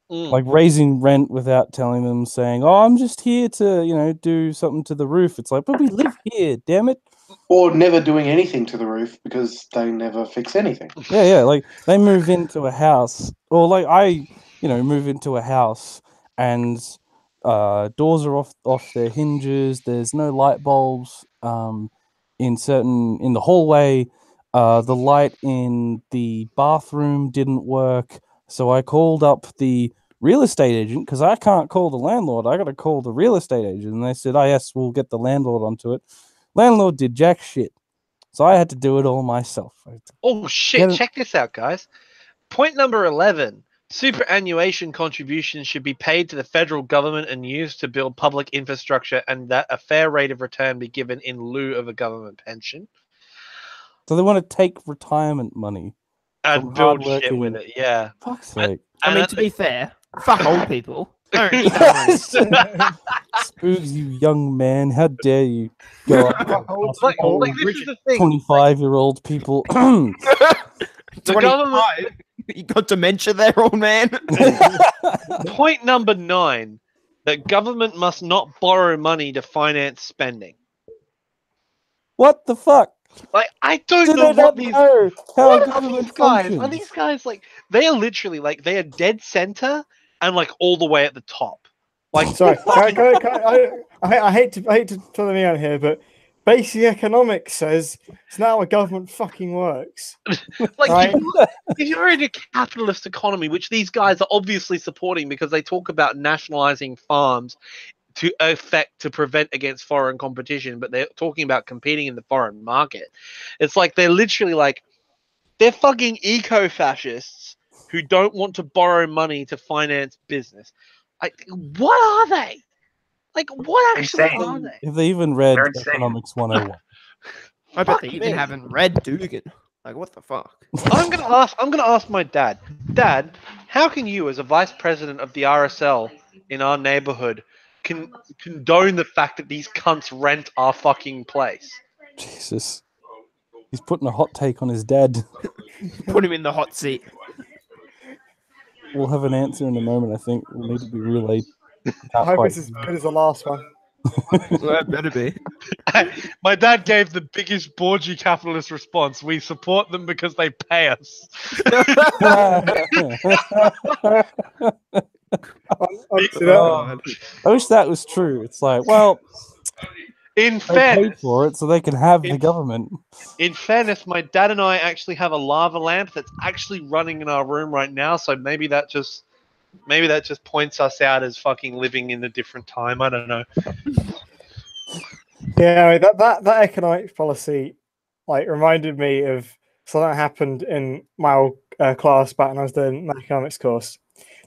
Like raising rent without telling them, saying, "Oh, I'm just here to, do something to the roof." It's like, but we live here, damn it. Or never doing anything to the roof because they never fix anything. Yeah. Like they move into a house, or like I, move into a house and doors are off their hinges. There's no light bulbs in the hallway. The light in the bathroom didn't work, so I called up the real estate agent because I can't call the landlord. I got to call the real estate agent, and they said, "Oh yes, we'll get the landlord onto it." Landlord did jack shit, so I had to do it all myself. oh shit! Check this out, guys. Point number 11. Superannuation contributions should be paid to the federal government and used to build public infrastructure, and that a fair rate of return be given in lieu of a government pension. So they want to take retirement money And from build shit hardworking- with it, yeah. Fuck's sake. I mean, to be fair, fuck old people. Don't need that money. Spooks, you young man. How dare you go up Like, this is the thing. 25-year-old people. The government, 25? You got dementia there, old man? point number 9, that government must not borrow money to finance spending. What the fuck? Like, I don't Do know they what not these... know how What are government these guys? Are functions? these guys, like, they are literally, like, they are dead center and, like, all the way at the top. Like, Sorry, I hate to throw me out here, but basic economics says it's not how a government fucking works. Like, Right. if you're in a capitalist economy, which these guys are obviously supporting because they talk about nationalizing farms to prevent against foreign competition, but they're talking about competing in the foreign market. It's like they're literally like they're fucking eco-fascists who don't want to borrow money to finance business. Like, what are they? Like, what actually Insane. are they? Have they even read They're insane. Economics 101? I bet they Fuck even me. haven't read Dugan. Like, what the fuck? I'm gonna ask my dad. Dad, how can you, as a vice president of the RSL in our neighborhood, condone the fact that these cunts rent our fucking place? Jesus. He's putting a hot take on his dad. Put him in the hot seat. We'll have an answer in a moment, I think. Will need to be relayed. I hope it's as good as the last one. Well, it better be. My dad gave the biggest Borgie capitalist response. We support them because they pay us. Honestly, Oh, I wish that was true. It's like, well, In they paid fairness, for it so they can have the government. in fairness, my dad and I actually have a lava lamp that's actually running in our room right now. So maybe that just points us out as fucking living in a different time. I don't know. yeah, I mean, that economics policy like reminded me of something that happened in my old class back when I was doing my economics course.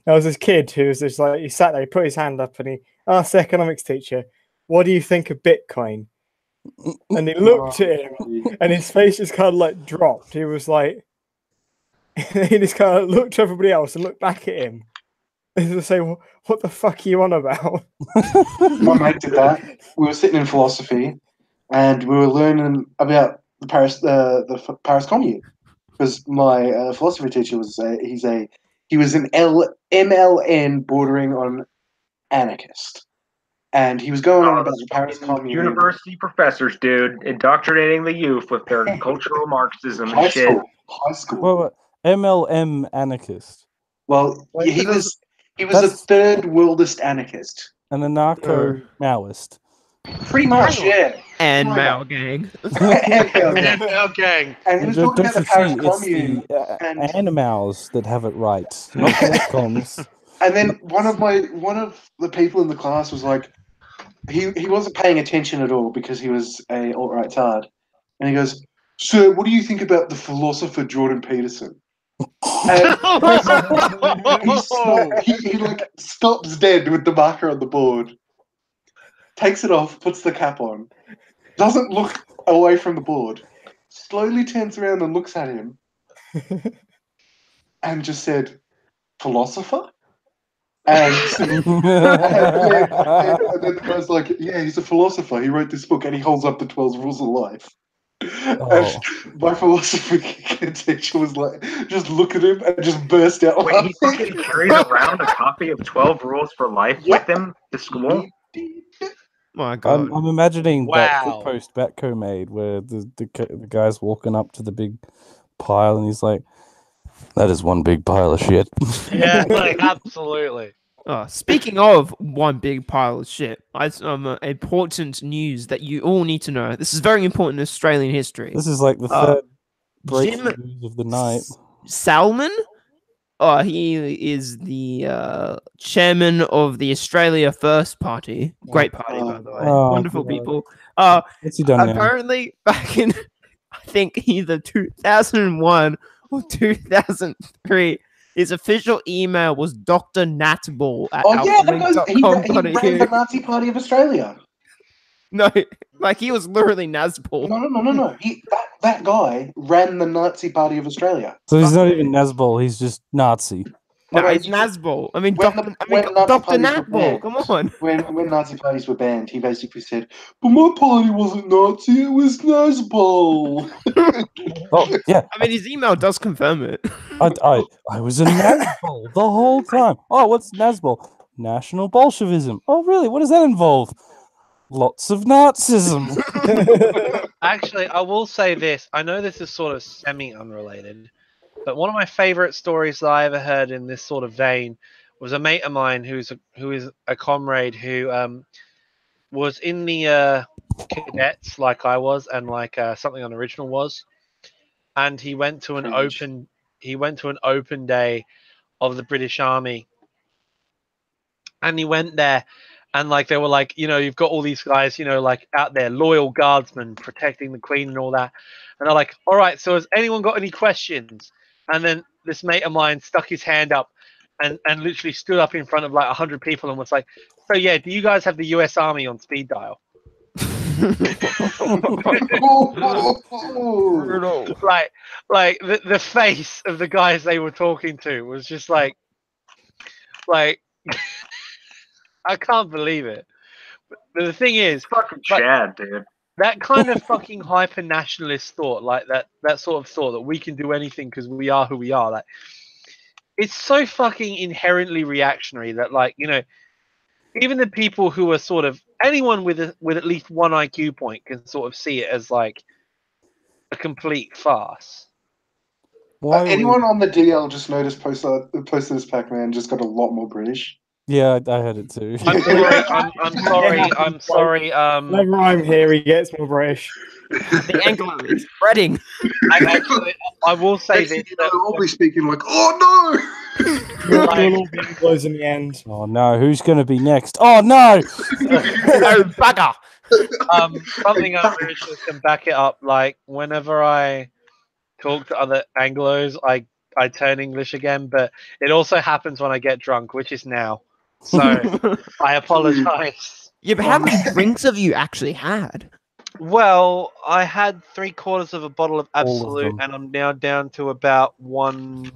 There was this kid who was just like, he sat there, he put his hand up and he asked the economics teacher, "What do you think of Bitcoin?" And he looked at him and his face just kind of like dropped. He was like, he just kind of looked to everybody else and looked back at him. And just say, "What the fuck are you on about?" My mate did that. We were sitting in philosophy, and we were learning about the Paris Commune, because my philosophy teacher was he was an MLN bordering on anarchist, and he was going on about the Paris Commune. University professors, dude, indoctrinating the youth with their cultural Marxism and High shit. school, high school. Well, MLM anarchist. Well, Wait, he because was a that's- third worldist anarchist. An anarcho-Maoist. Pretty much, yeah. And Right. Mao gang. And now, gang. And he was Don't talking about the you Paris see, it's Commune. the and- Animals that have it right, not the comms. And then one of the people in the class was like, he wasn't paying attention at all because he was a alt-right tard. And he goes, "Sir, what do you think about the philosopher Jordan Peterson?" And he like stops dead with the marker on the board, takes it off, puts the cap on, doesn't look away from the board, slowly turns around and looks at him, and just said, "Philosopher?" And then the guy's like, "Yeah, he's a philosopher. He wrote this book," and he holds up the 12 Rules of Life. Oh. And my philosophy teacher was like, just look at him and just burst out Wait, he laughing. fucking carries around a copy of 12 Rules for Life Yep. with him to school? My God. I'm imagining that Wow. post Batco made where the guy's walking up to the big pile and he's like, "That is one big pile of shit." Yeah, like, absolutely. Speaking of one big pile of shit, important news that you all need to know. This is very important in Australian history. This is like the third breaking Jim news of the night. Salmon. He is the chairman of the Australia First Party. Great party, by the way. Oh, Wonderful God. people. What's he done now? Apparently, back in, I think, either 2001 or 2003, his official email was Dr. Natball at Oh yeah, because he ran the outlook.com.au. Nazi Party of Australia. No, like he was literally Nazball. No. That guy ran the Nazi Party of Australia. So he's not even Nazbol, he's just Nazi. No, Okay, it's Nazball. I mean, when Dr. Nazi Dr. parties were Natball. banned- Come on. When Nazi parties were banned, he basically said, "But my party wasn't Nazi, it was Nazbol." Oh yeah, I mean, his email does confirm it. I was a Nazbol the whole time. Oh, what's Nazbol? National Bolshevism. Oh really? What does that involve? Lots of Nazism. Actually, I will say this. I know this is sort of semi-unrelated, but one of my favorite stories that I ever heard in this sort of vein was a mate of mine who is a comrade who was in the cadets like I was, and like something unoriginal was, and he went to an open day of the British Army, and he went there, and like they were like, you've got all these guys, like out there, loyal guardsmen protecting the Queen and all that, and they're like, all right, so has anyone got any questions? And then this mate of mine stuck his hand up and literally stood up in front of like 100 people and was like, so yeah, do you guys have the US Army on speed dial? like the face of the guys they were talking to was just like I can't believe it. But the thing is, Fucking Chad, dude. that kind of fucking hyper nationalist thought, like that sort of thought that we can do anything because we are who we are, like it's so fucking inherently reactionary that, like, even the people who are sort of anyone with at least one IQ point can sort of see it as like a complete farce. Anyone on the DL just noticed poster this Pac-Man just got a lot more British. Yeah, I had it too. I'm sorry. I'm sorry. Whenever I'm here, he gets more British. The Anglo is spreading. I will say this. I'll be speaking like, oh We'll all be Anglos in the end. Oh no, who's going to be next? Oh no! Oh, bugger. Something unoriginal can back it up. Like, whenever I talk to other Anglos, I turn English again, but it also happens when I get drunk, which is now. So I apologize. Yeah, but how many drinks have you actually had? Well, I had 3/4 of a bottle of All of Absolute, them. and I'm now down to about 1/5.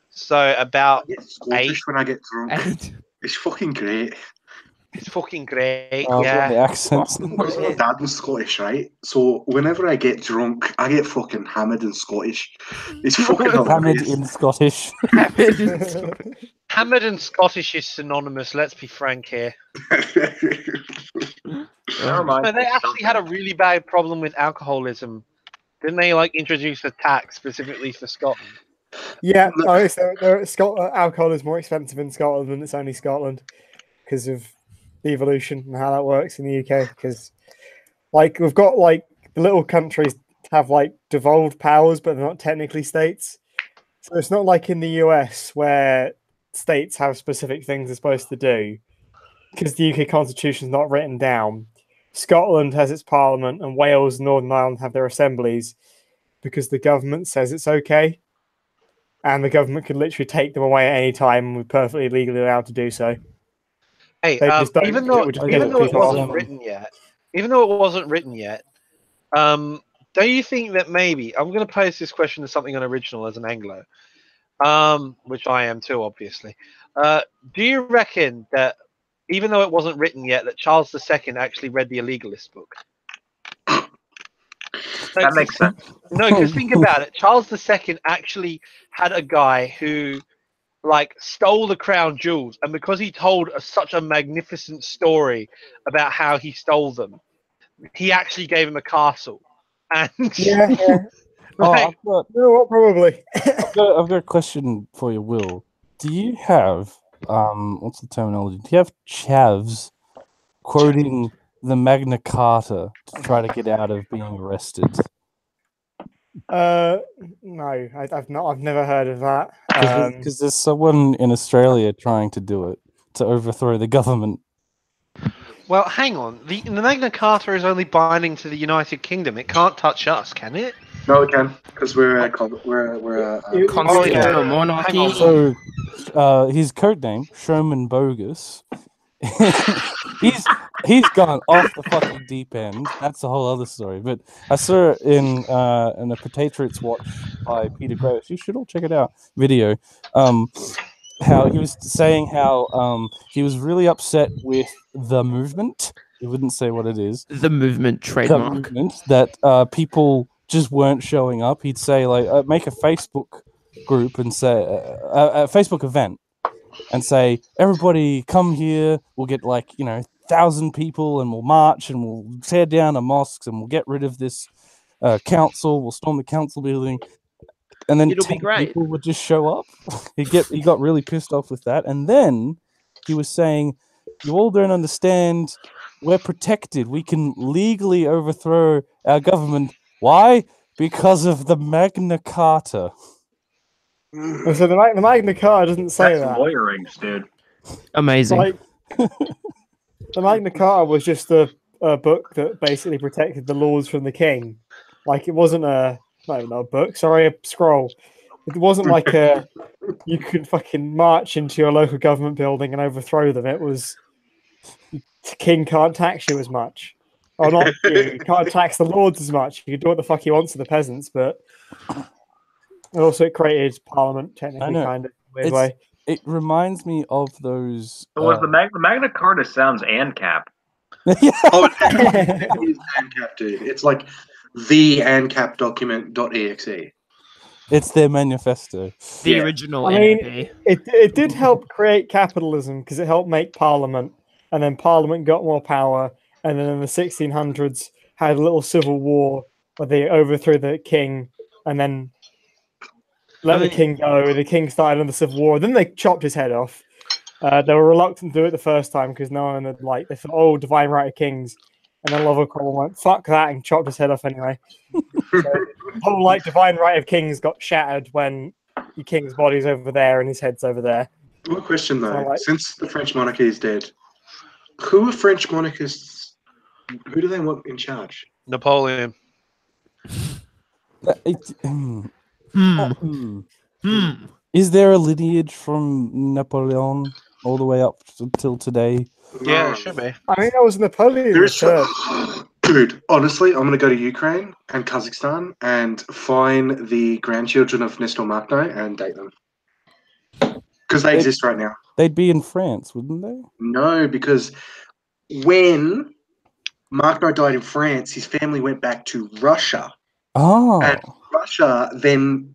So about I get Scottish when I get drunk. 8. It's fucking great. it's fucking great. Oh, Yeah. the accents. My dad was Scottish, right? So whenever I get drunk, I get fucking hammered in Scottish. It's fucking Hammered hilarious. in Scottish. Hammered and Scottish is synonymous. Let's be frank here. Never mind. But they actually had a really bad problem with alcoholism. Didn't they like introduce a tax specifically for Scotland? Yeah, alcohol is more expensive in Scotland than it's only Scotland because of the evolution and how that works in the UK. Because, like, we've got like the little countries have like devolved powers, but they're not technically states. So it's not like in the US where states have specific things they're supposed to do. Because the UK Constitution is not written down. Scotland has its parliament, and Wales and Northern Ireland have their assemblies because the government says it's okay. And the government can literally take them away at any time, and we're perfectly legally allowed to do so. Hey, They just don't even do it, though we just even give it though to it people. wasn't written yet, don't you think that maybe I'm going to pose this question to something unoriginal as an Anglo, which I am too, obviously. Do you reckon that even though it wasn't written yet, that Charles II actually read the Illegalist book? That makes sense. No, because think about it. Charles II actually had a guy who, like, stole the crown jewels, and because he told such a magnificent story about how he stole them, he actually gave him a castle. And Yeah. right, Oh, You know what? Probably. I've got a question for you, Will. Do you have what's the terminology? Do you have chavs quoting the Magna Carta to try to get out of being arrested? No, I've not. I've never heard of that. Because there's someone in Australia trying to do it to overthrow the government. well, hang on. The Magna Carta is only binding to the United Kingdom. It can't touch us, can it? No, we can, because we're a Constitutional monarchy. Hang on. So his code name, Showman Bogus, he's gone off the fucking deep end. That's a whole other story. But I saw it in a Potatriots Watch by Peter Graves. You should all check it out. Video. How he was saying how he was really upset with the movement. He wouldn't say what it is. The movement The trademark. movement that people just weren't showing up. He'd say like make a Facebook group and say a Facebook event and say everybody come here. We'll get 1,000 people and we'll march and we'll tear down the mosques and we'll get rid of this council. We'll storm the council building. And then It'll be 10 great. people would just show up. He got really pissed off with that. And then he was saying, you all don't understand. we're protected. We can legally overthrow our government. Why? Because of the Magna Carta. So the Magna Carta doesn't say That's that. lawyering, dude. Amazing. Like, the Magna Carta was just a book that basically protected the laws from the king. Like, it wasn't a book. Sorry, a scroll. It wasn't like you could fucking march into your local government building and overthrow them. It was the king can't tax you as much, or not. You can't tax the lords as much. You can do what the fuck he wants to the peasants, but also it created parliament technically, kind of weird way. It reminds me of those. So was the Magna Carta sounds ANCAP. Oh, it is ANCAP, dude. It's like the ANCAP document.exe. It's their manifesto. The original. I mean, NAP. it did help create capitalism because it helped make parliament, and then parliament got more power, and then in the 1600s had a little civil war where they overthrew the king, and then let the king go. The king started another civil war. Then they chopped his head off. They were reluctant to do it the first time because no one had they thought, oh, divine right of kings. And then Lovell went, fuck that, and chopped his head off anyway. So the whole divine right of kings got shattered when the king's body's over there and his head's over there. One question though, since the French monarchy is dead, who are French monarchists? Who do they want in charge? Napoleon. Is there a lineage from Napoleon all the way up until today? Yeah, it should be. I mean, that was Napoleon. Dude, honestly, I'm going to go to Ukraine and Kazakhstan and find the grandchildren of Nestor Makhno and date them. Because they exist right now. They'd be in France, wouldn't they? No, because when Makhno died in France, his family went back to Russia. Oh. And Russia then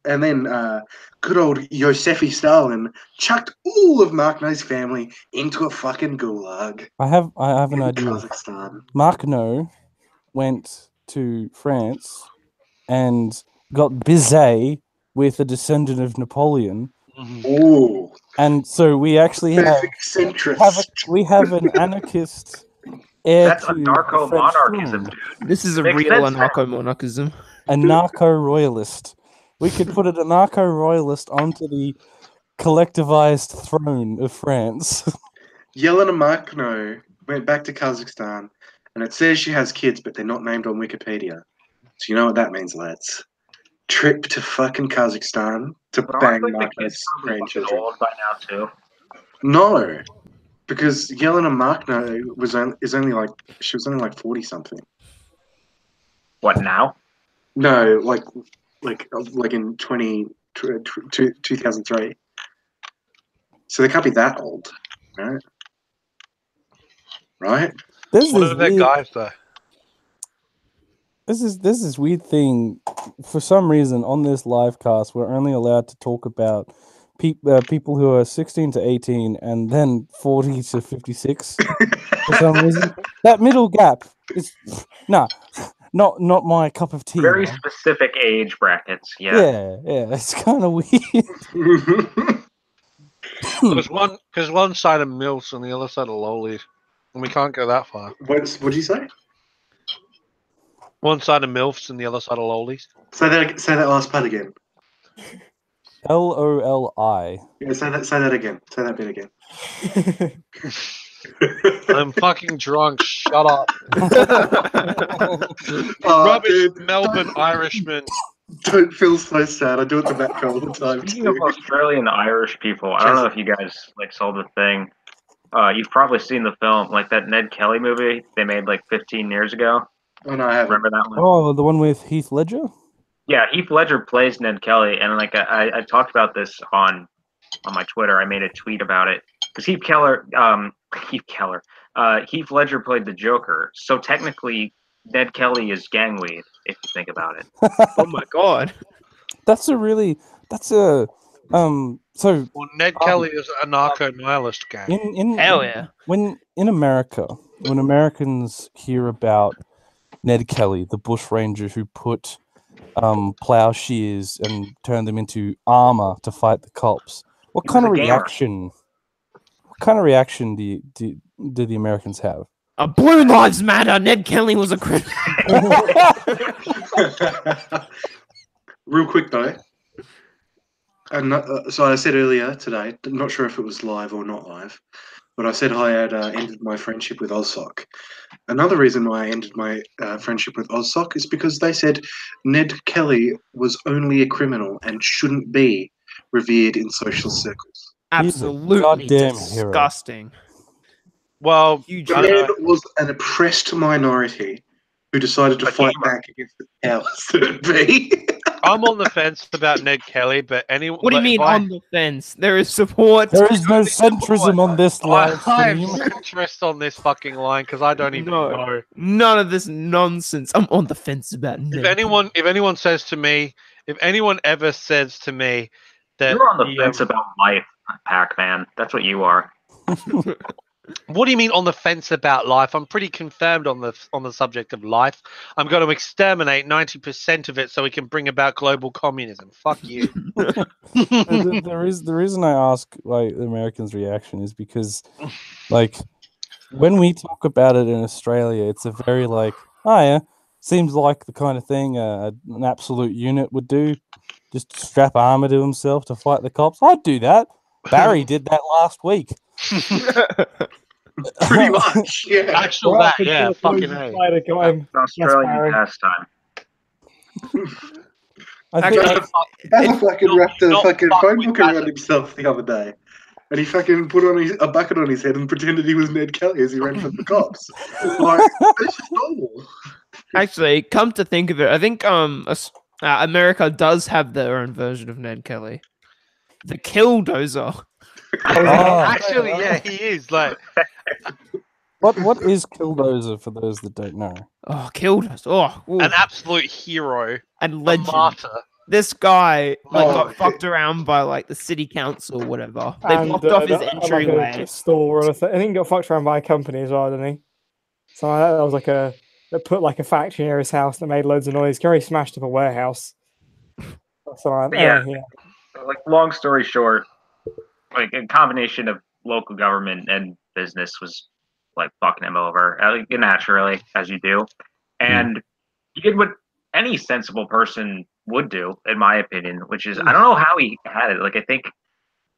good old Yosefi Stalin chucked all of Makhno's family into a fucking gulag. I have an idea. Kazakhstan. Makhno went to France and got bizet with a descendant of Napoleon. Ooh. And so we actually have an anarchist heir. That's a narco-monarchism, dude. This is a Makes real sense, anarcho-monarchism. A narco-royalist. We could put a narco-royalist onto the collectivized throne of France. Yelena Makhno went back to Kazakhstan, and it says she has kids, but they're not named on Wikipedia. So you know what that means, lads. Trip to fucking Kazakhstan to bang Makhno's grandchildren. Old by now too. No, because Yelena Makhno was only like 40 something. What now? No, like in 2003. So they can't be that old, right? Right? This What is are their weird. guys though? This is weird thing. For some reason, on this live cast, we're only allowed to talk about people who are 16 to 18 and then 40 to 56. For some reason, that middle gap is not my cup of tea. Very man. specific age brackets. Yeah. Yeah, it's kind of weird. Because one side of MILFs and the other side of lowlies, and we can't go that far. What did you say? One side of MILFs and the other side of lowlies. Say that last part again. LOLI. Yeah, say that again. Say that bit again. I'm fucking drunk. Shut up. Rubbish Dude, Melbourne Irishman. don't feel so sad. I do it to Matt all the time Speaking of too. Australian Irish people, I don't know if you guys saw the thing. You've probably seen the film, like that Ned Kelly movie they made 15 years ago. Oh no, I haven't. Remember that one? Oh, the one with Heath Ledger? Yeah, Heath Ledger plays Ned Kelly, and I talked about this on my Twitter. I made a tweet about it because Heath Ledger played the Joker, so technically Ned Kelly is gangweed if you think about it. Oh my god. So Well, Ned Kelly is a narco-nihilist gang. Hell yeah. When in America, when Americans hear about Ned Kelly, the bushranger who put plowshares and turned them into armor to fight the cops, what kind of reaction? What kind of reaction do the Americans have? Blue Lives Matter. Ned Kelly was a criminal. Real quick though, and so I said earlier today, not sure if it was live or not live, but I said I had ended my friendship with Ozsock. Another reason why I ended my friendship with Ozsock is because they said Ned Kelly was only a criminal and shouldn't be revered in social circles. Absolutely goddamn hero. disgusting. Well, Huge. The I don't man know. was an oppressed minority who decided to fight back against the powers that be. I'm on the fence about Ned Kelly, but anyone. What do you mean on the fence? There is support. There is no centrism on this live I'm stream. centrist on this fucking line because I don't even No. know. None of this nonsense. I'm on the fence about If Ned. anyone says to me, if anyone ever says to me that You're on the fence about life, Pac-Man. That's what you are. what do you mean on the fence about life? I'm pretty confirmed on the subject of life. I'm going to exterminate 90% of it so we can bring about global communism. Fuck you. The reason I ask like the Americans' reaction is because, like, when we talk about it in Australia, it's a very like, oh yeah, seems like the kind of thing an absolute unit would do, just strap armor to himself to fight the cops. I'd do that. Barry did that last week. Pretty much, yeah. Actual Right, that, yeah, fucking A. Spider got him. It's Australian Barry. pastime. I Actually, think Ben fucking wrapped a not fucking fuck phone with book around that. himself the other day. And he fucking put on a bucket on his head and pretended he was Ned Kelly as he ran from the cops. Like, it's just normal. Actually, come to think of it, I think America does have their own version of Ned Kelly. The Killdozer. Actually, yeah, he is. Like, what is Killdozer for those that don't know? Oh, Killdozer. Oh, ooh. an absolute hero, and a legend. martyr. This guy got Oh, fucked around by like the city council or whatever. They And, blocked off his like entryway. a store or I think he got fucked around by a company as well, didn't he? So that was like they put like a factory near his house that made loads of noise. Gary smashed up a warehouse. So Yeah. Like, long story short, like a combination of local government and business was like fucking him over, naturally, as you do. And he did what any sensible person would do, in my opinion, which is, I don't know how he had it. Like, I think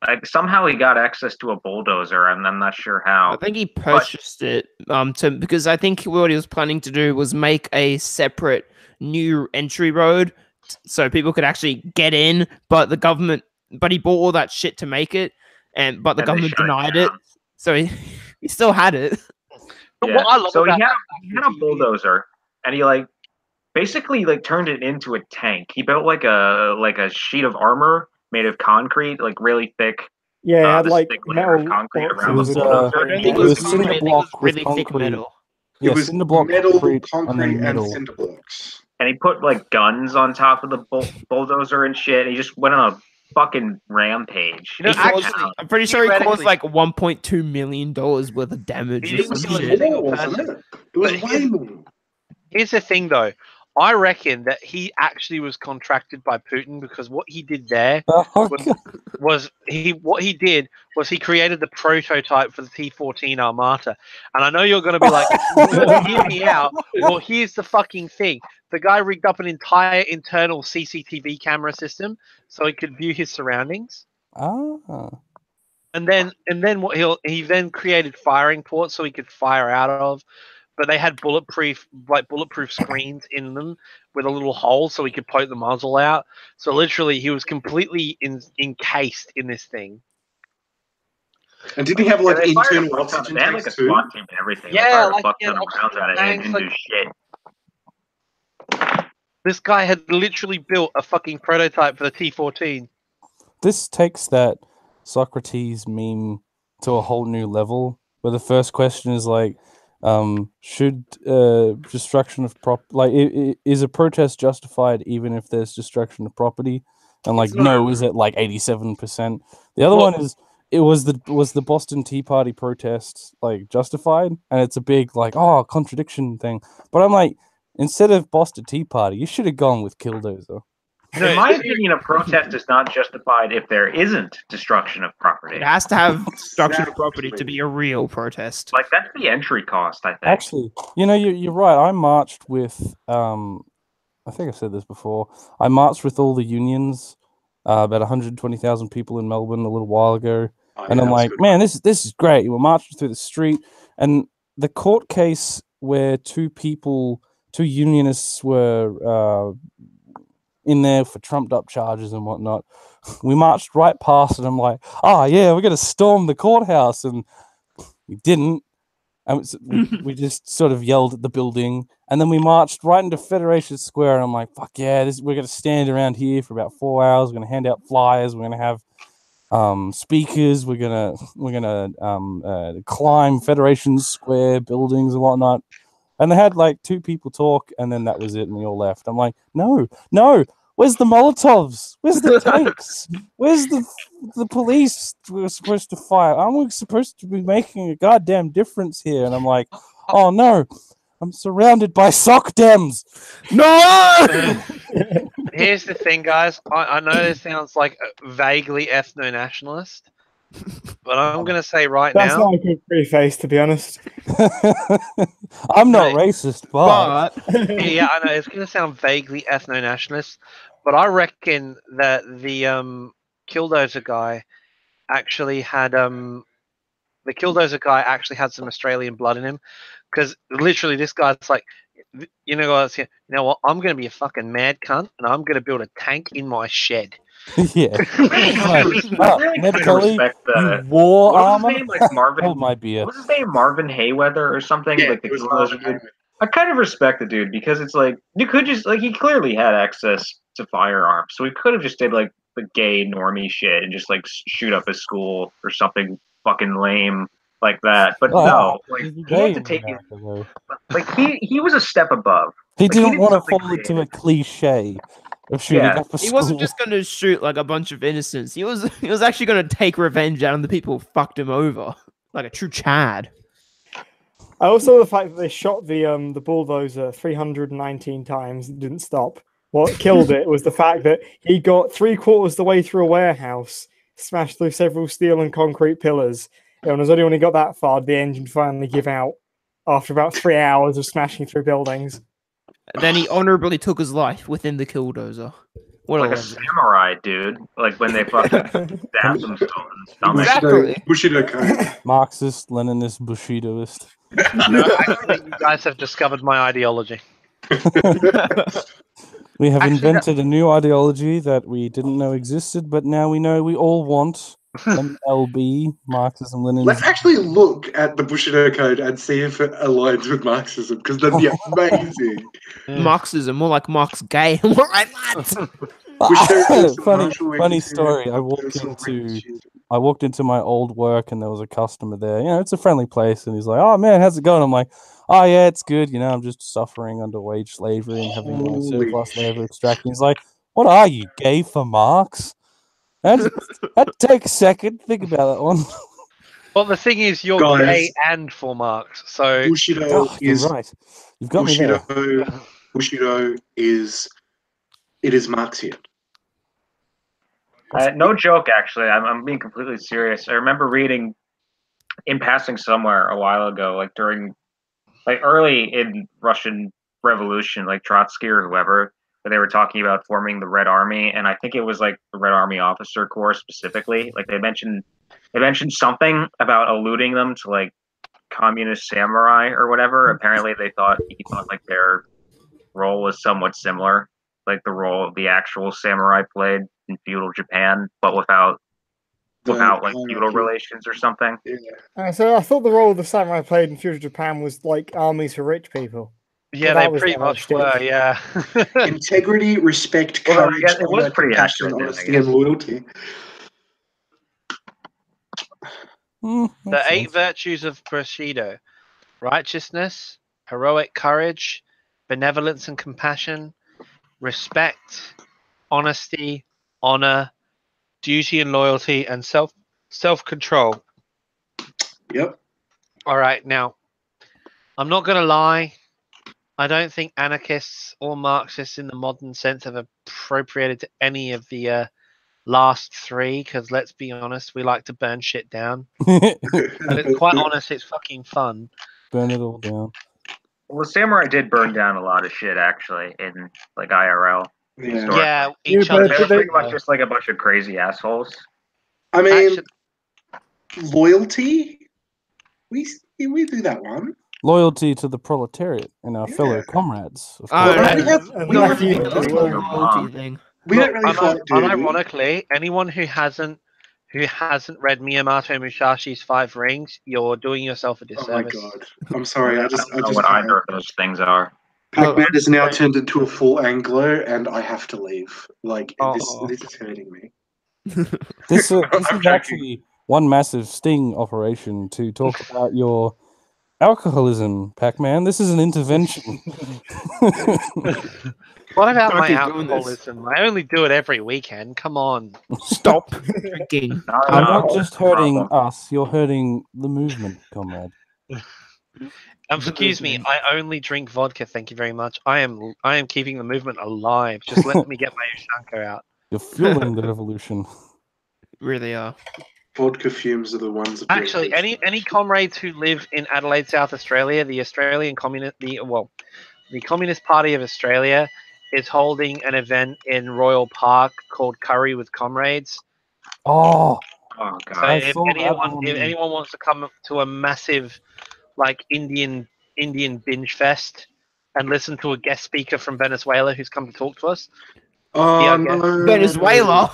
like somehow he got access to a bulldozer. I'm not sure how. I think he purchased it because I think what he was planning to do was make a separate new entry road so people could actually get in, but he bought all that shit to make it, but the And they government shut it denied it. down. So he still had it. But Yeah. what I love So he about had a bulldozer, and he like basically like turned it into a tank. He built like a sheet of armor made of concrete, like really thick. Yeah, it had this like thick layer of metal concrete boxes around the with, bulldozer. I don't and think he it was was concrete, cinder I think it was block with really thick concrete. metal. Yeah, It was cinder block, metal, concrete, concrete, and then and metal. cinder blocks. and he put like guns on top of the bulldozer and shit. He just went on a fucking rampage. You know, He Actually, caused- I'm pretty sure he caused theoretically- like $1.2 million worth of damage. He or didn't some kill a shit. single More, wasn't person. it? It was But way more. Here's the thing, though. I reckon that he actually was contracted by Putin because what he did there Oh, was, God. what he did was he created the prototype for the T-14 Armata. And I know you're going to be like, hear me out. Well, here's the fucking thing. The guy rigged up an entire internal CCTV camera system so he could view his surroundings. Ah. And then what he then created firing ports so he could fire out of. But they had bulletproof screens in them with a little hole so he could poke the muzzle out. So literally, he was completely encased in this thing. And didn't he have like they fired a internal fuck ton of- oxygen They had like a tanks too? SWAT team and everything. Yeah, they fired like, a fuck yeah, ton of rounds at it, and tanks, it didn't do shit. This guy had literally built a fucking prototype for the T-14. This takes that Socrates meme to a whole new level, where the first question is like, should destruction of is a protest justified even if there's destruction of property? And like, no, is it like 87%? The other one is, was the Boston Tea Party protest like justified? And it's a big like, oh, contradiction thing. But I'm like, instead of Boston Tea Party, you should have gone with Killdozer. In my opinion, a protest is not justified if there isn't destruction of property. It has to have destruction of property to be a real protest. Like, that's the entry cost, I think. Actually, you're right. I marched with, I think I said this before. I marched with all the unions, about 120,000 people in Melbourne a little while ago. And I'm like, man, this is great. We're marching through the street. And the court case where two unionists were in there for trumped up charges and whatnot, we marched right past it. I'm like, oh, yeah, we're going to storm the courthouse. And we didn't. And we just sort of yelled at the building. And then we marched right into Federation Square. And I'm like, fuck yeah, we're going to stand around here for about 4 hours. We're going to hand out flyers. We're going to have speakers. We're gonna climb Federation Square buildings and whatnot. And they had like two people talk, and then that was it, and we all left. I'm like, no, where's the Molotovs? Where's the tanks? Where's the police we were supposed to fire? Aren't we supposed to be making a goddamn difference here? And I'm like, oh no, I'm surrounded by sock dems. No. Here's the thing, guys. I know this sounds like vaguely ethno-nationalist, but I'm going to say That's not a good preface, to be honest. I'm not racist, but... Yeah, I know. It's going to sound vaguely ethno-nationalist, but I reckon that the Killdozer guy actually had... the Killdozer guy actually had some Australian blood in him, because literally this guy's like, you know what? I'm going to be a fucking mad cunt, and I'm going to build a tank in my shed. Yeah. Ned Kelly, you wore armor. Like Marvin, hold my beer. What was his name? Marvin Hayweather or something? Yeah, like it was Marvin Hayweather. I kind of respect the dude because it's like you could just like he clearly had access to firearms, so he could have just did like the gay normie shit and just like shoot up his school or something fucking lame like that. But no, like he had to take it. Like he was a step above. He like, didn't want to fall into a cliche of shooting up a school. He wasn't just going to shoot like a bunch of innocents. He was actually going to take revenge out on the people who fucked him over, like a true Chad. I also the fact that they shot the bulldozer 319 times and didn't stop. What killed it was the fact that he got 3/4 the way through a warehouse, smashed through several steel and concrete pillars. And it was only when he got that far did the engine finally give out after about 3 hours of smashing through buildings. And then he honorably took his life within the Killdozer. What like a samurai, dude. Like when they fucking stabbed him in the stomach. Exactly. Bushido code. Marxist, Leninist, Bushidoist. No, actually, you guys have discovered my ideology. We have invented a new ideology that we didn't know existed, but now we know we all want. MLB, Marxism, Leninism. Let's actually look at the Bushido code and see if it aligns with Marxism, because that'd be amazing. Marxism, more like Marx gay. More like that. funny story. I walked into my old work and there was a customer there. You know, it's a friendly place, and he's like, "Oh man, how's it going?" I'm like, "Oh yeah, it's good. You know, I'm just suffering under wage slavery and having my surplus labor extracted." He's like, "What are you, gay for Marx?" I'd take a second, think about that one. Well, the thing is, you're gay and for Marx, so Bushido is right. You've got Bushido, me there. Bushido is Marxian. No joke, actually. I'm being completely serious. I remember reading in passing somewhere a while ago, like during, like early in Russian Revolution, like Trotsky or whoever. They were talking about forming the Red Army, and I think it was like the Red Army Officer Corps specifically. Like they mentioned something about alluding them to like communist samurai or whatever. Apparently, he thought like their role was somewhat similar, like the role the actual samurai played in feudal Japan, but without like feudal relations or something. Yeah. So I thought the role the samurai played in feudal Japan was like armies for rich people. Yeah, they pretty much were, yeah. Integrity, respect, courage, it was pretty passion, honesty, and loyalty. The 8 virtues of Bushido: righteousness, heroic courage, benevolence and compassion, respect, honesty, honor, duty and loyalty, and self-control. Yep. All right, now, I'm not going to lie. I don't think anarchists or Marxists in the modern sense have appropriated to any of the last three, because let's be honest, we like to burn shit down. And it's quite honest, it's fucking fun. Burn it all down. Well, Samurai did burn down a lot of shit actually in like IRL. Yeah. Historically. Yeah, Yeah, each but other. They were pretty much just like a bunch of crazy assholes. I mean, Actually, loyalty. We do that one. Loyalty to the proletariat and our fellow Yeah. comrades. Of Oh, course. we have- and we not have- you, we as have- well. Your loyalty mom. thing. We don't really fight, do we? unironically, anyone who hasn't read Miyamoto Musashi's Five Rings, you're doing yourself a Oh my disservice. god! I'm sorry. I don't know just what can't. either of those things are. Pac-Man is now turned into a full Anglo, and I have to leave. Like Oh. this is hurting me. This I'm is joking. actually one massive sting operation to talk about your alcoholism, Pac-Man. This is an intervention. What about Can't my keep doing this. alcoholism? I only do it every weekend. Come on. Stop drinking. No, You're no, not just hurting problem. us, you're hurting the movement, comrade. Excuse me, I only drink vodka, thank you very much. I am keeping the movement alive. Just let me get my Ushanka out. You're fueling the revolution. Really are. Vodka fumes are the ones. That Actually, any comrades who live in Adelaide, South Australia, the Communist Party of Australia is holding an event in Royal Park called Curry with Comrades. Oh, Oh So god. I if saw that on- anyone wants to come to a massive like Indian binge fest and listen to a guest speaker from Venezuela who's come to talk to us. Oh Yeah, no! Venezuela.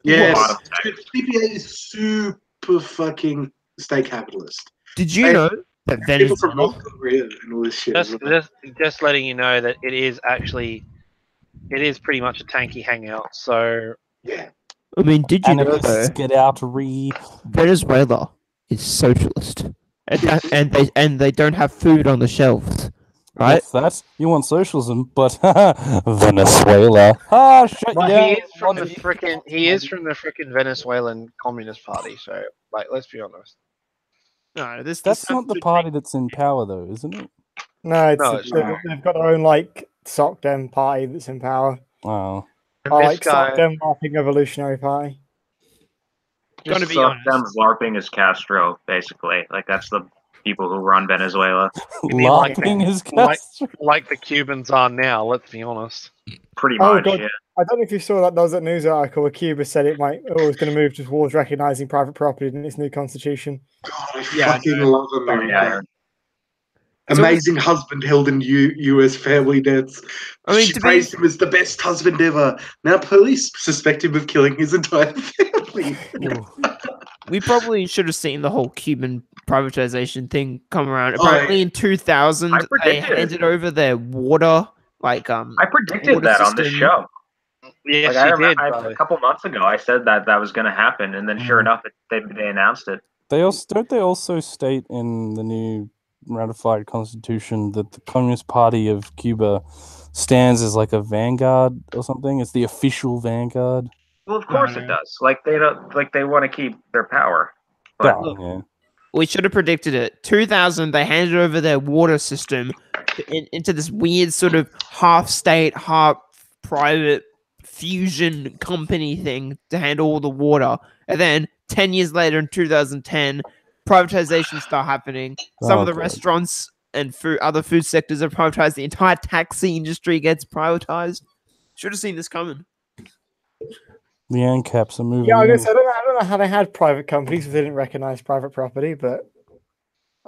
Yes, A lot of dude, CPA is super fucking state capitalist. Did you Hey, know that People from Venezuela? North Korea and all this shit. as well. Just letting you know that it is pretty much a tanky hangout. So Yeah. I mean, did you know anarchists though? get out, re. Venezuela is socialist, and they don't have food on the shelves, right? What's that? You want socialism, but Venezuela. Ah, shut well, down. he is from the frickin' Venezuelan Communist Party. So like, let's be honest. No, That's not the party that's in power, though, isn't it? No, it's they've got their own like Soc Dem party that's in power. Oh, And I this like guy, Soc Dem LARPing Revolutionary Party. Gotta be Them honest. LARPing is Castro, basically. Like that's the people who run Venezuela. mean like LARPing is like- Castro. like the Cubans are now. Let's be honest. Pretty Oh, much, God. yeah. I don't know if you saw that. There was a news article where Cuba said it was going to move towards recognizing private property in its new constitution. God, I Yeah, fucking love America. Yeah. Amazing husband held in U.S. family debts. I mean, she to be- praised him as the best husband ever. Now police suspect him of killing his entire family. We probably should have seen the whole Cuban privatization thing come around. Apparently, in 2000, I they predicted it. handed over their water, I predicted water that on this system. show. Yes, Like, you did. a couple months ago, I said that was going to happen, and then sure enough, they announced it. They also state in the new ratified constitution that the Communist Party of Cuba stands as like a vanguard or something. It's the official vanguard. Well, of course it does. Like they don't. Like they want to keep their power. But Oh, yeah. We should have predicted it. 2000, they handed over their water system into this weird sort of half state, half private fusion company thing to handle all the water. And then 10 years later in 2010, privatization start happening. Some of the Okay. restaurants and other food sectors are privatized. The entire taxi industry gets privatized. Should have seen this coming. The ANCAPs are moving. Yeah, I in. guess I don't know how they had private companies if they didn't recognize private property, but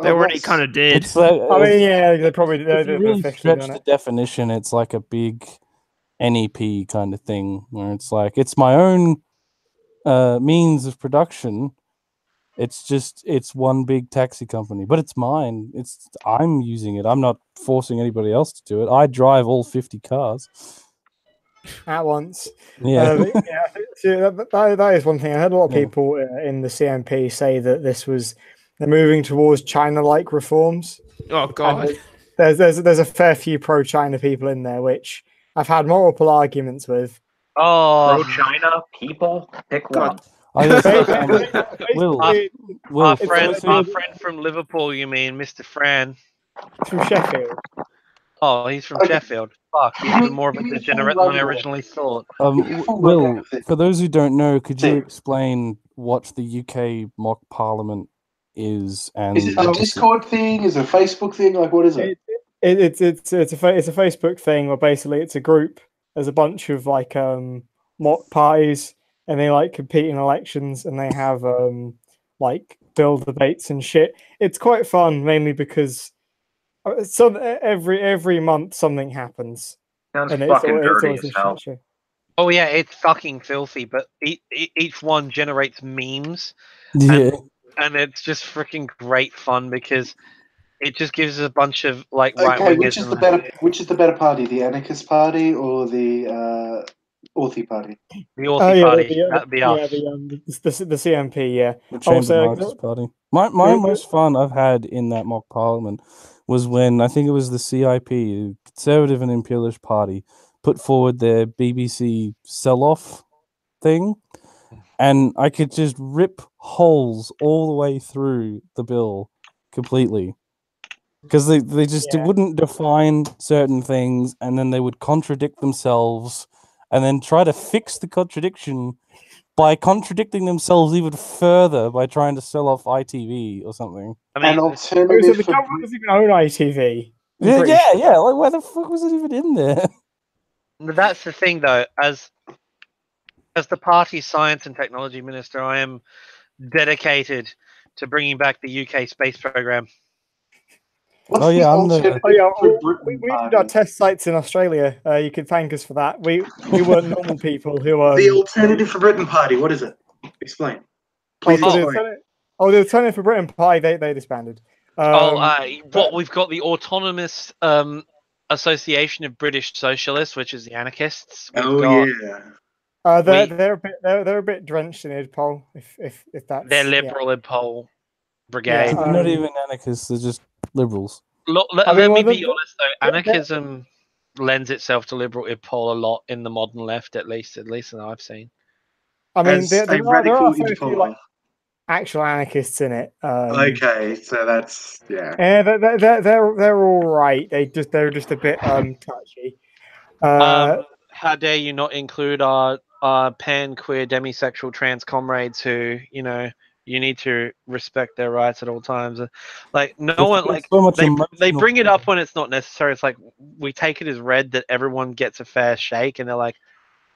They already kind of did. It's like, I mean, yeah, they probably if they've you really officially stretch done the it. definition, it's like a big NEP kind of thing, where it's like it's my own means of production. It's one big taxi company, but it's mine. I'm using it. I'm not forcing anybody else to do it. I drive all 50 cars. At once. Yeah. But yeah, so that is one thing. I heard a lot of Yeah. people in the CMP say that they're moving towards China-like reforms. Oh, God. And there's a fair few pro-China people in there, which I've had multiple arguments with. Oh, pro-China people, pick one. I also, Will, our so- friend so- from Liverpool, you mean, Mr. Fran? From Sheffield. Oh, he's from Sheffield. Fuck, he's even more of a degenerate than I originally thought. Will, for those who don't know, could you Thing. explain what the UK mock parliament is? And Is it a Discord thing? Is it a Facebook thing? Like, what is it? It's a Facebook thing where basically it's a group. There's a bunch of like mock parties, and they like compete in elections, and they have like bill debates and shit. It's quite fun, mainly because every month something happens. Sounds And fucking it's dirty always as a hell. shit show. Oh yeah, it's fucking filthy, but each one generates memes, yeah, and it's just freaking great fun because it just gives us a bunch of like right Okay, wingers. which is the better party, the anarchist party or the Orthy party? The Aussie party? Yeah, That'd be us. the CMP, yeah. the Chamber Also, Marxist Party. My most fun I've had in that mock parliament was when I think it was the CIP, Conservative and Imperialist Party, put forward their BBC sell-off thing, and I could just rip holes all the way through the bill completely. Because they just wouldn't define certain things, and then they would contradict themselves, and then try to fix the contradiction by contradicting themselves even further by trying to sell off ITV or something. I mean, An so alternative the for government doesn't even own ITV. Yeah. Like, why the fuck was it even in there? that's the thing, though. As the party's science and technology minister, I am dedicated to bringing back the UK space program. What's Oh, the yeah, I'm the- alternative Oh yeah, for we Britain did our party? test sites in Australia. You can thank us for that. We weren't normal people who The alternative for Britain party, what is it? Explain. Please the explain. alternative for Britain Pie, they disbanded. We've got the autonomous Association of British Socialists, which is the anarchists. We've got, They're a bit drenched in Idpol, if that's their liberal Idpol brigade. Yeah. They're not even anarchists, they're just liberals. Let me be honest though, anarchism lends itself to liberal Idpol a lot in the modern left, at least that I've seen. I mean, As there a are radical so few Idpoler. like actual anarchists in it. Okay, so that's Yeah, they're all right. They're just a bit touchy. How dare you not include our pan queer demisexual trans comrades who, you know, you need to respect their rights at all times. Like they bring it up when it's not necessary. It's like we take it as read that everyone gets a fair shake, and they're like,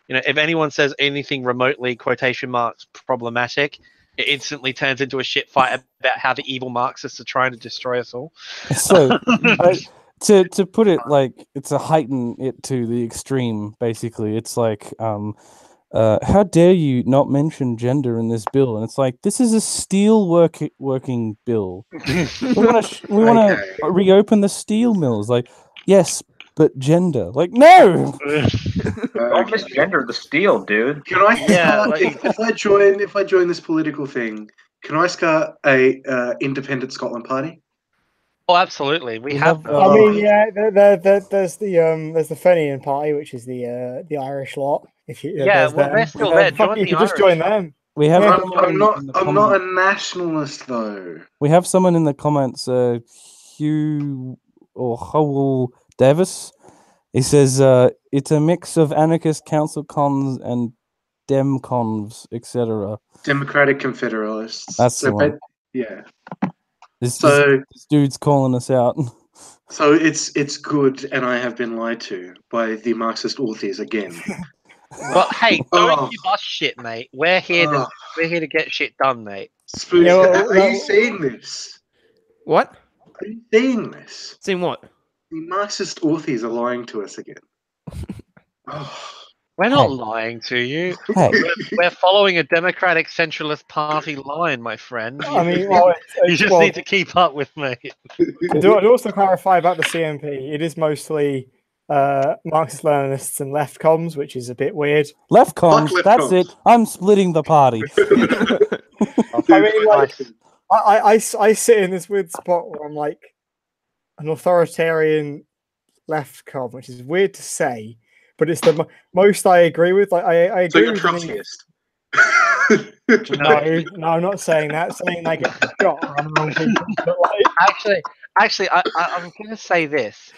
you know, if anyone says anything remotely quotation marks problematic, it instantly turns into a shit fight about how the evil Marxists are trying to destroy us all. So to put it like, it's a heighten it to the extreme. Basically, it's like how dare you not mention gender in this bill? And it's like, this is a steel working bill. we want to reopen the steel mills. Like, yes, but gender. Like, no. Don't misgender the steel, dude. Can I? Yeah, if I join this political thing, can I start a independent Scotland party? Oh, absolutely. We have. I mean, yeah, there's the Fenian party, which is the Irish lot. If you, Yeah, well, them. they're still there. Join You the could just Irish. join them. We have. Yeah. I'm not a nationalist though. We have someone in the comments, Hugh or Howell Davis. He says it's a mix of anarchist council cons and dem convs, etc. Democratic Confederalists. That's the one. Yeah. This dude's calling us out. So it's good, and I have been lied to by the Marxist authors again. But hey, don't give us shit, mate. We're here to get shit done, mate. Spoon, are you seeing this? What? Are you seeing this? Seeing what? The Marxist authors are lying to us again. We're not lying to you. Hey. We're following a democratic centralist party line, my friend. I mean, you just need to keep up with me. I'd also clarify about the CMP. It is mostly Marxist Leninists and left comms, which is a bit weird. Left comms, that's it. I'm splitting the party. I mean, like, I sit in this weird spot where I'm like an authoritarian left comm, which is weird to say, but it's the most I agree with. Like, I agree. So you're with Trotskyist? No, I'm not saying that. Saying I get shot around the wrong people. But like, Actually, I was going to say this.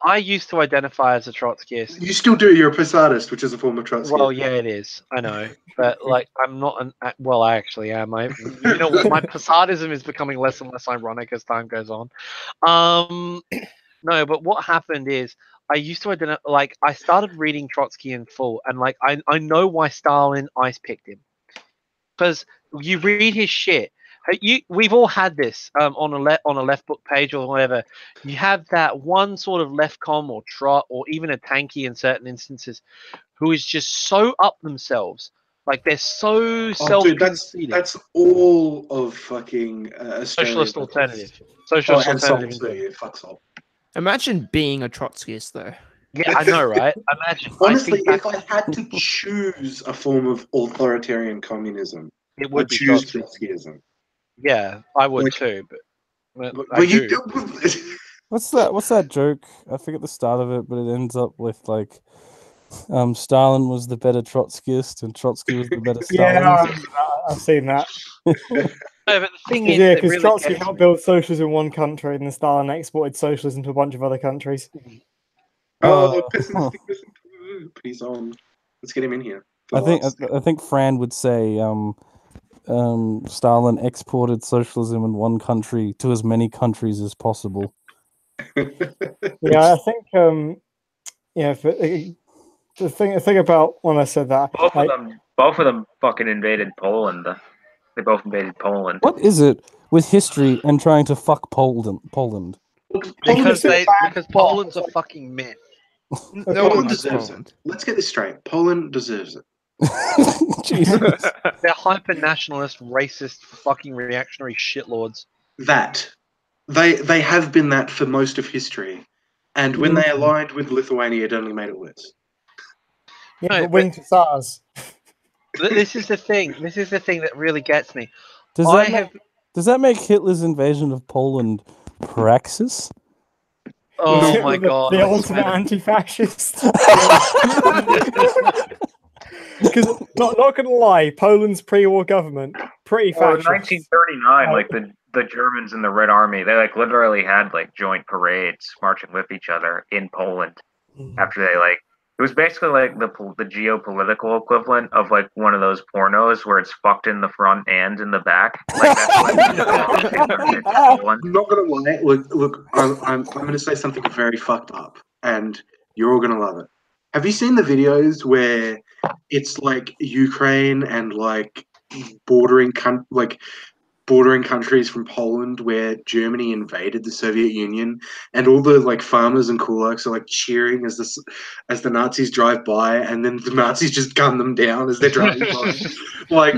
I used to identify as a Trotskyist. You still do. You're a Posadist, which is a form of Trotskyism. Well, yeah, it is. I know, but like, I'm not an. Well, I actually am. You know what? My Posadism is becoming less and less ironic as time goes on. No, but what happened is I used to identify. Like, I started reading Trotsky in full, and like, I know why Stalin ice picked him, because you read his shit. We've all had this on a left book page or whatever. You have that one sort of left com or trot or even a tanky in certain instances, who is just so up themselves, like they're so self-conceited. That's all of fucking Socialist Australian alternative. Socialist and alternative. Salt too, fuck Salt. Imagine being a Trotskyist, though. Yeah, I know, right? Imagine. Honestly, if I had to choose a form of authoritarian communism, it would I'd be choose Trotsky. Trotskyism. Yeah, I would Like- too. But I Well, you do. What's that joke? I forget the start of it, but it ends up with like, Stalin was the better Trotskyist and Trotsky was the better Yeah, Stalinist. I've seen that. No, but the thing is, Yeah, that because really Trotsky gets helped me- build socialism in one country, and then Stalin exported socialism to a bunch of other countries. Oh, pessimistic. He's on. Let's get him in here. I think Fran would say Stalin exported socialism in one country to as many countries as possible. Yeah, I think the thing about when I said that, Both of them fucking invaded Poland. They both invaded Poland. What is it with history and trying to fuck Poland? because Poland's a fucking myth. No Poland one deserves it. Let's get this straight. Poland deserves it. Jesus. They're hyper nationalist, racist, fucking reactionary shitlords. That they have been that for most of history, and when they aligned with Lithuania, it only made it worse. yeah, No, but winter SARS. This is the thing. This is the thing that really gets me. Does that make Hitler's invasion of Poland praxis? Oh my god! The I ultimate swear. anti-fascist. Because not gonna lie, Poland's pre-war government pretty Well, in fascist. 1939, like the Germans and the Red Army, they like literally had like joint parades marching with each other in Poland after they like. It was basically like the geopolitical equivalent of like one of those pornos where it's fucked in the front and in the back. Like that's what Poland. I'm not gonna lie. Look. I'm gonna say something very fucked up, and you're all gonna love it. Have you seen the videos where it's like Ukraine and like bordering countries from Poland where Germany invaded the Soviet Union, and all the like farmers and kulaks are like cheering as the Nazis drive by, and then the Nazis just gun them down as they're driving by. Like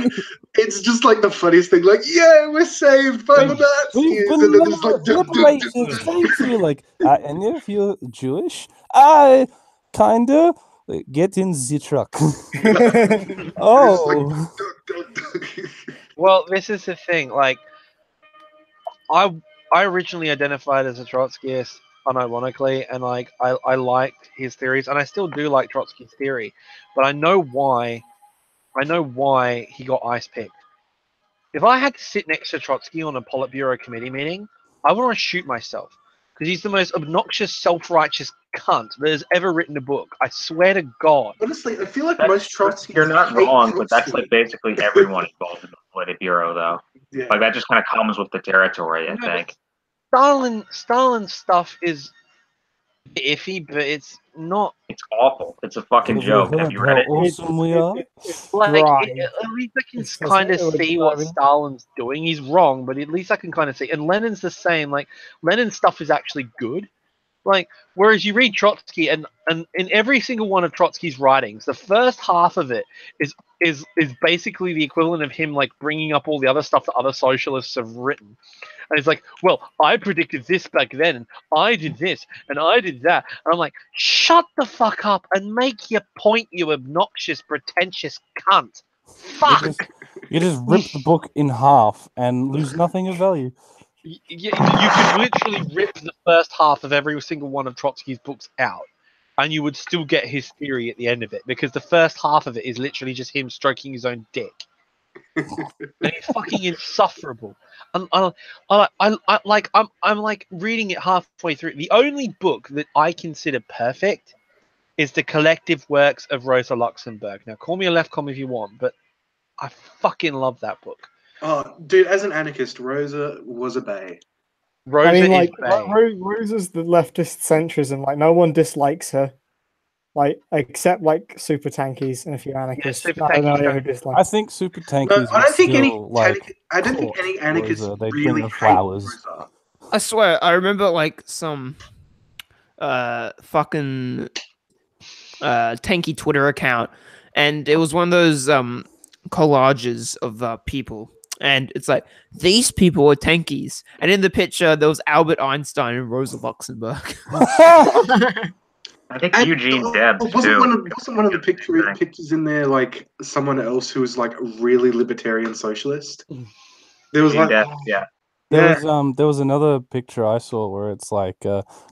it's just like the funniest thing. Like, yeah, we're saved by the We've Nazis, been and then it's like liberated. Thank you. Like, and if you're Jewish, I kinda get in the truck. Oh. Well, this is the thing. Like, I originally identified as a Trotskyist, unironically, and like I liked his theories, and I still do like Trotsky's theory, but I know why he got ice picked. If I had to sit next to Trotsky on a Politburo committee meeting, I would want to shoot myself because he's the most obnoxious, self-righteous cunt that has ever written a book. I swear to God. Honestly, I feel like most Trotsky. You're not wrong, but that's like basically everyone involved in the Politburo, though. Yeah. Like that just kind of comes with the territory, I think. Stalin's stuff is iffy, but it's not It's awful. It's a fucking joke. Have you read it? How awesome we are. like. Dry. At least I can It's kind of just- see what Stalin's doing. He's wrong, but at least I can kind of see. And Lenin's the same. Like Lenin's stuff is actually good. Like whereas you read Trotsky and in every single one of Trotsky's writings, the first half of it is basically the equivalent of him like bringing up all the other stuff that other socialists have written. And it's like, well, I predicted this back then, and I did this, and I did that. And I'm like, shut the fuck up and make your point, you obnoxious, pretentious cunt. Fuck! You just rip the book in half and lose nothing of value. You could literally rip the first half of every single one of Trotsky's books out, and you would still get his theory at the end of it, because the first half of it is literally just him stroking his own dick. And it's fucking insufferable. I'm like reading it halfway through. The only book that I consider perfect is the collective works of Rosa Luxemburg. Now, call me a left com if you want, but I fucking love that book. Oh, dude, as an anarchist, Rosa was a bae. Rosa I mean, is like bae. Rosa's the leftist centrism. Like, no one dislikes her, like except like super tankies and a few anarchists. Super No, Tankies no, don't- who dislike. I think Super Tankies No, I would don't think any. still, like, I don't think court any anarchists Rosa. They'd bring really her hate flowers. Rosa. I swear, I remember like some fucking tanky Twitter account, and it was one of those collages of people, and it's like these people are tankies, and in the picture there was Albert Einstein and Rosa Luxemburg. I think And, Eugene Debs wasn't too. wasn't one of the pictures in there like someone else who was like a really libertarian socialist? There was Eugene like, Debs, yeah. There was another picture I saw where it's like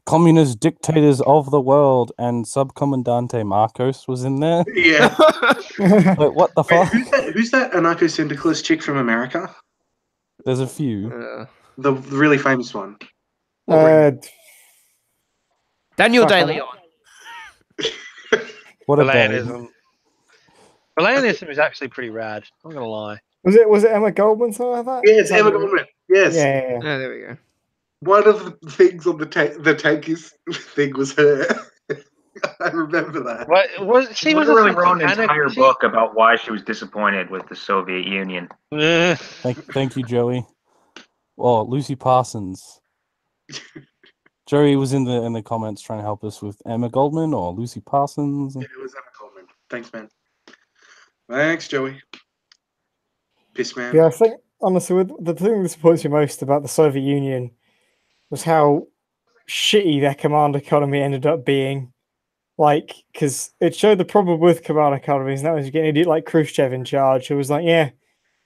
communist dictators of the world, and Subcomandante Marcos was in there. yeah. Like, what the Wait, fuck? who's that anarcho-syndicalist chick from America? There's a few. The really famous one. Daniel Fuck, I Day don't- Leon. What a day. Valanism. Valanism is actually pretty rad. I'm gonna lie. Was it Emma Goldman, something like that? Yes, Something Emma like- Goldman. Yes. Yeah. Oh, there we go. One of the things on the tankies thing was her. I remember that. What was She she was literally a wrote an fucking entire anarchist. book about why she was disappointed with the Soviet Union. Thank you, Joey. Oh, Lucy Parsons. Joey was in the comments trying to help us with Emma Goldman or Lucy Parsons. Yeah, it was Emma Goldman. Thanks, man. Thanks, Joey. Piss man. Yeah, I think honestly, the thing that disappoints me most about the Soviet Union was how shitty their command economy ended up being. Like, because it showed the problem with command economies, and that was you get an idiot like Khrushchev in charge, who was like, "Yeah,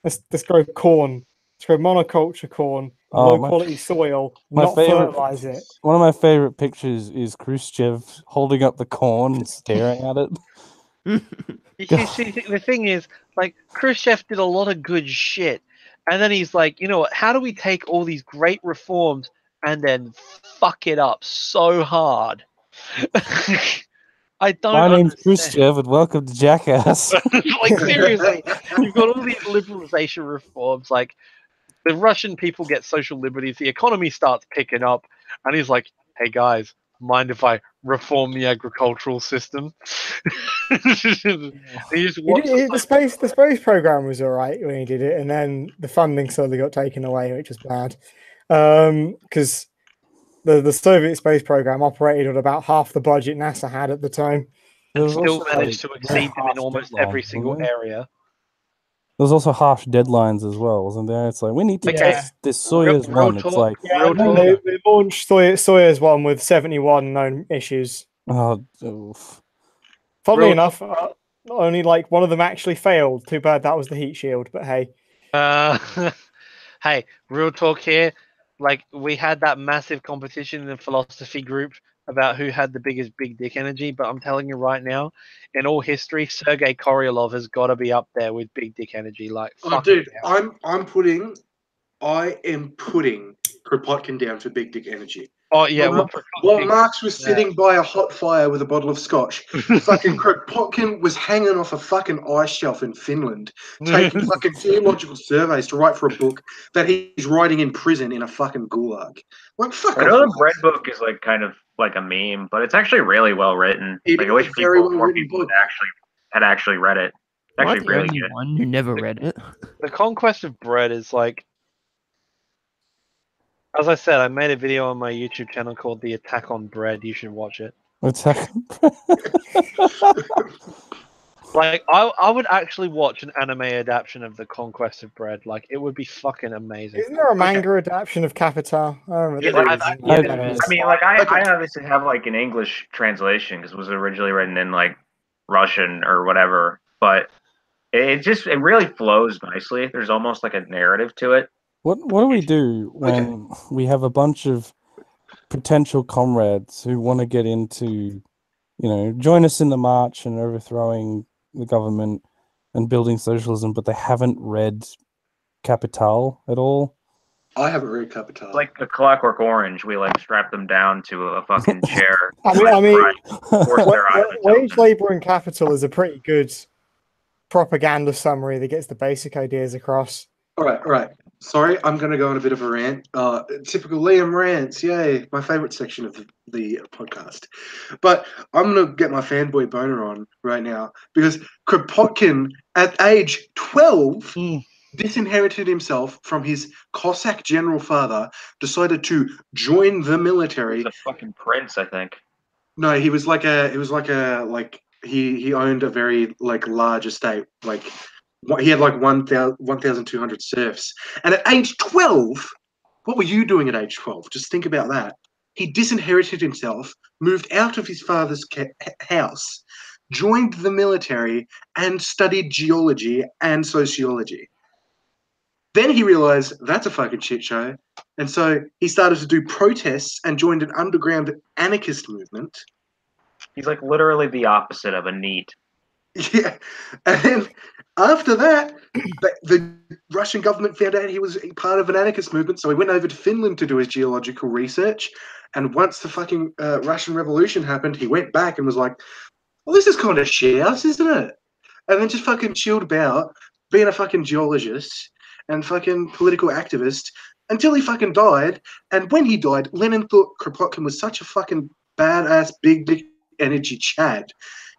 let's grow corn, let's grow monoculture corn, Oh, low quality soil, my not favorite- fertilize it." One of my favorite pictures is Khrushchev holding up the corn and staring at it. You see, the thing is, like, Khrushchev did a lot of good shit, and then he's like, you know what? How do we take all these great reforms and then fuck it up so hard? I don't. My name's understand. Khrushchev, and welcome to Jackass. Like, seriously, you've got all these liberalization reforms. Like, the Russian people get social liberties, the economy starts picking up, and he's like, "Hey guys, mind if I reform the agricultural system?" He just watched The space program was all right when he did it, and then the funding slowly got taken away, which was bad. Because the Soviet space program operated at about half the budget NASA had at the time. There and was still also, managed to like, exceed them in harsh almost deadlines, every wasn't single there? area. There was also harsh deadlines as well, wasn't there? It's like, we need to Okay. test this Soyuz Real 1. It's talk. like, Yeah, Real and then talk. they launched Soyuz 1 with 71 known issues. oh, oof. Funnily Real enough, only like one of them actually failed. Too bad that was the heat shield, but hey. Hey, real talk here. Like, we had that massive competition in the philosophy group about who had the biggest big dick energy, but I'm telling you right now, in all history, Sergei Korolyov has got to be up there with big dick energy. Like, Oh, fuck dude, it, yeah. I am putting Kropotkin down for big dick energy. Oh yeah, Well, well, While Marx was Yeah. sitting by a hot fire with a bottle of scotch, fucking Kropotkin was hanging off a fucking ice shelf in Finland, taking fucking theological surveys to write for a book that he's writing in prison in a fucking gulag. Like, fuck I know off. the bread book is like kind of like a meme, but it's actually really well written. It Like, is I wish a very more well-written people book. had actually read it. It's Am I actually the really only good. one who never read it? The conquest of bread is like, as I said, I made a video on my YouTube channel called "The Attack on Bread." You should watch it. Attack. Like, I would actually watch an anime adaptation of the Conquest of Bread. Like, it would be fucking amazing. Isn't there a manga adaptation of Capital? I remember Yeah, that. I is. mean, like, I Okay. obviously have like an English translation because it was originally written in like Russian or whatever, but it really flows nicely. There's almost like a narrative to it. What do we do when we have a bunch of potential comrades who want to get into, join us in the march and overthrowing the government, and building socialism, but they haven't read Capital at all. I haven't read Capital. Like a Clockwork Orange, we like strap them down to a fucking chair. I mean, force their eyes into Wage Labour and Capital is a pretty good propaganda summary that gets the basic ideas across. All right. Sorry, I'm going to go on a bit of a rant. Typical Liam rants, yay! My favourite section of the podcast. But I'm going to get my fanboy boner on right now because Kropotkin, at age 12, disinherited himself from his Cossack general father, decided to join the military. He's a fucking prince, I think. No, he owned a very like large estate. Like he had like 1,200 serfs. And at age 12, what were you doing at age 12? Just think about that. He disinherited himself, moved out of his father's house, joined the military, and studied geology and sociology. Then he realized that's a fucking shit show. And so he started to do protests and joined an underground anarchist movement. He's like literally the opposite of a NEET. Yeah. And then after that, the Russian government found out he was part of an anarchist movement. So he went over to Finland to do his geological research. And once the fucking Russian Revolution happened, he went back and was like, well, this is kind of shit house, isn't it? And then just fucking chilled about being a fucking geologist and fucking political activist until he fucking died. And when he died, Lenin thought Kropotkin was such a fucking badass, big energy Chad.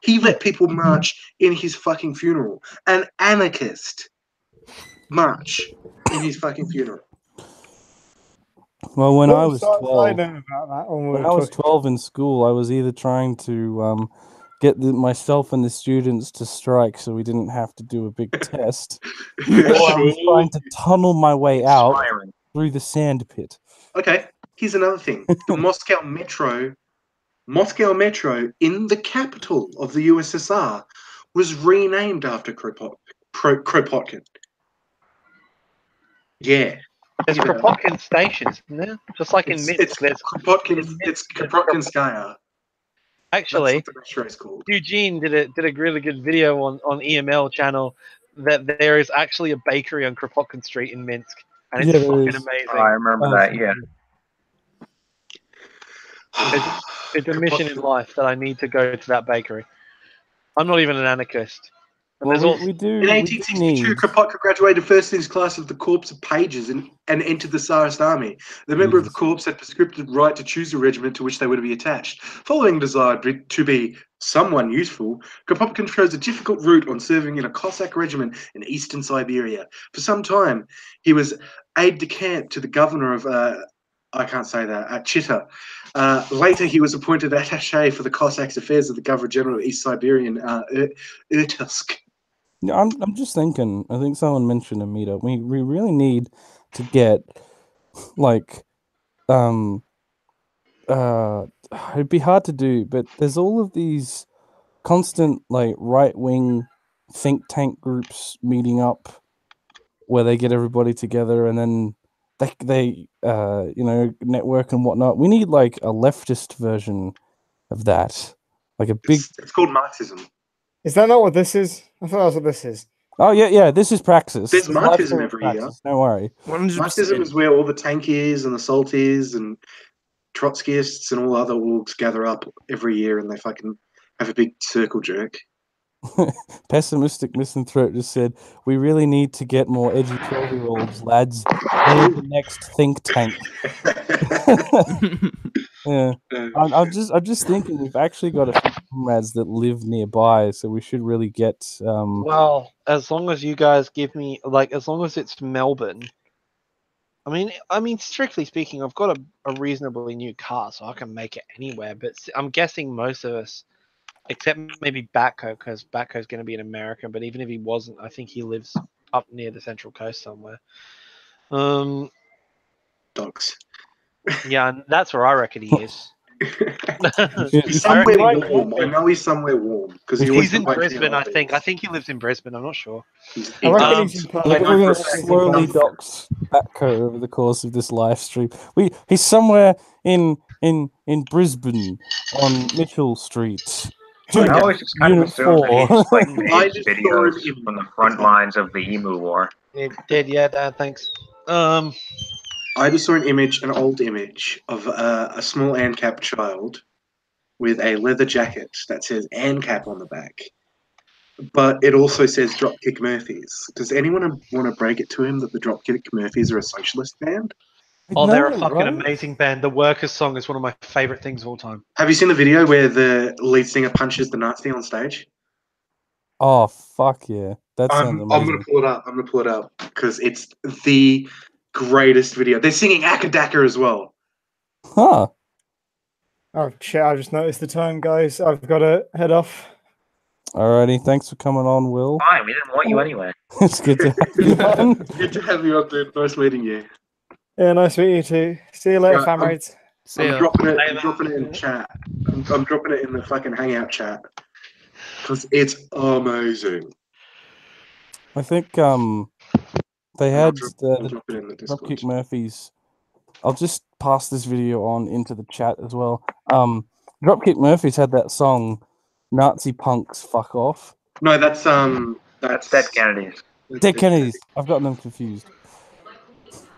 He let people march in his fucking funeral. An anarchist march in his fucking funeral. Well, when I was I 12, know about that when I was 12 in school, I was either trying to get myself and the students to strike so we didn't have to do a big test, or I was trying to tunnel my way out through the sand pit. Okay, here's another thing. The Moscow Metro in the capital of the USSR was renamed after Kropotkin. Yeah. There's Kropotkin stations, isn't there? Just like in Minsk. It's Kropotkinskaya. Actually, that's what the restaurant's called. Eugene did a really good video on EML channel that there is actually a bakery on Kropotkin Street in Minsk, and it's fucking amazing. Oh, I remember that. Yeah. It's a mission in life that I need to go to that bakery. I'm not even an anarchist. And Well, we do. In 1862, Kropotkin graduated first in his class of the Corps of Pages and entered the Tsarist army. The member of the Corps had prescriptive right to choose a regiment to which they were to be attached. Following desire to be someone useful, Kropotkin chose a difficult route on serving in a Cossack regiment in eastern Siberia. For some time, he was aide-de-camp to the governor of, I can't say that, Chita. Later, he was appointed attaché for the Cossacks' affairs of the Governor-General of East Siberian, Irkutsk. Yeah, I'm just thinking. I think someone mentioned a meetup. We really need to get like it'd be hard to do, but there's all of these constant like right-wing think tank groups meeting up where they get everybody together and then they network and whatnot. We need like a leftist version of that, like a big. It's called Marxism. Is that not what this is? I thought that's what this is. Oh yeah. This is Praxis. There's Marxism every year. Don't worry. 100%. Marxism is where all the tankies and the salties and Trotskyists and all other orgs gather up every year and they fucking have a big circle jerk. Pessimistic misanthrope just said, "We really need to get more edgy 12-year-olds, lads. They're the next think tank." Yeah, I'm just thinking we've actually got a few comrades that live nearby, so we should really get. Well, as long as you guys give me as long as it's Melbourne. I mean, strictly speaking, I've got a reasonably new car, so I can make it anywhere. But I'm guessing most of us, except maybe Batco, because Batco's going to be in America. But even if he wasn't, I think he lives up near the Central Coast somewhere. Dogs. Yeah, and that's where I reckon he is. He's somewhere warm. I know he's somewhere warm because he's in Brisbane. I think he lives in Brisbane. I'm not sure. I reckon he's in We're going to slowly dox Batco over the course of this live stream. He's somewhere in Brisbane on Mitchell Street. I always just kind of Unit assumed that he 4. just like I made just saw videos him in- from the front lines of the emu war. It did, yeah, Dad, thanks. I just saw an old image of a small ANCAP child with a leather jacket that says ANCAP on the back. But it also says Dropkick Murphys. Does anyone want to break it to him that the Dropkick Murphys are a socialist band? Oh, they're a No, fucking right? amazing band. The Workers song is one of my favorite things of all time. Have you seen the video where the lead singer punches the Nazi on stage? Oh, fuck yeah. That sounds I'm gonna amazing. pull it up. I'm gonna pull it up because it's the greatest video. They're singing Akadaka as well. Huh. Oh shit! I just noticed the time, guys. I've got to head off. Alrighty, thanks for coming on, Will. Fine, we didn't want you anyway. It's good to have you on. Good to have you on, dude. Nice meeting you. Yeah, nice to meet you too. See you later, Right, Comrades. See I'm ya. dropping it. Hey, I'm dropping it in chat. I'm dropping it in the fucking Hangout chat because it's amazing. I think they I'll had drop the it in the Discord. Dropkick Murphys. I'll just pass this video on into the chat as well. Dropkick Murphys had that song, "Nazi Punks Fuck Off." No, that's Dead Kennedys. Dead Kennedys. I've gotten them confused.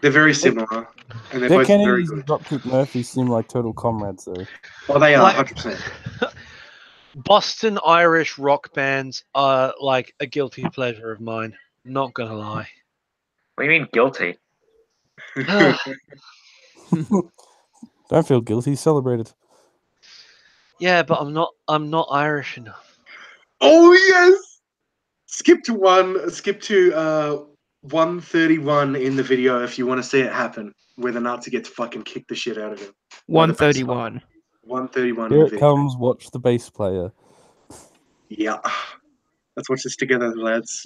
They're very similar, and they're Dead both very Kennedys good. and Dropkick Murphys seem like total comrades, though. Well, they are Like- 100%. Boston Irish rock bands are like a guilty pleasure of mine. Not gonna lie. What do you mean guilty? Don't feel guilty. Celebrate it. Yeah, but I'm not Irish enough. Oh yes. Skip to 131 in the video if you want to see it happen, where the Nazi gets fucking kicked the shit out of him. 131. 131 in Here the it video. comes. Watch the bass player. Yeah. Let's watch this together, lads.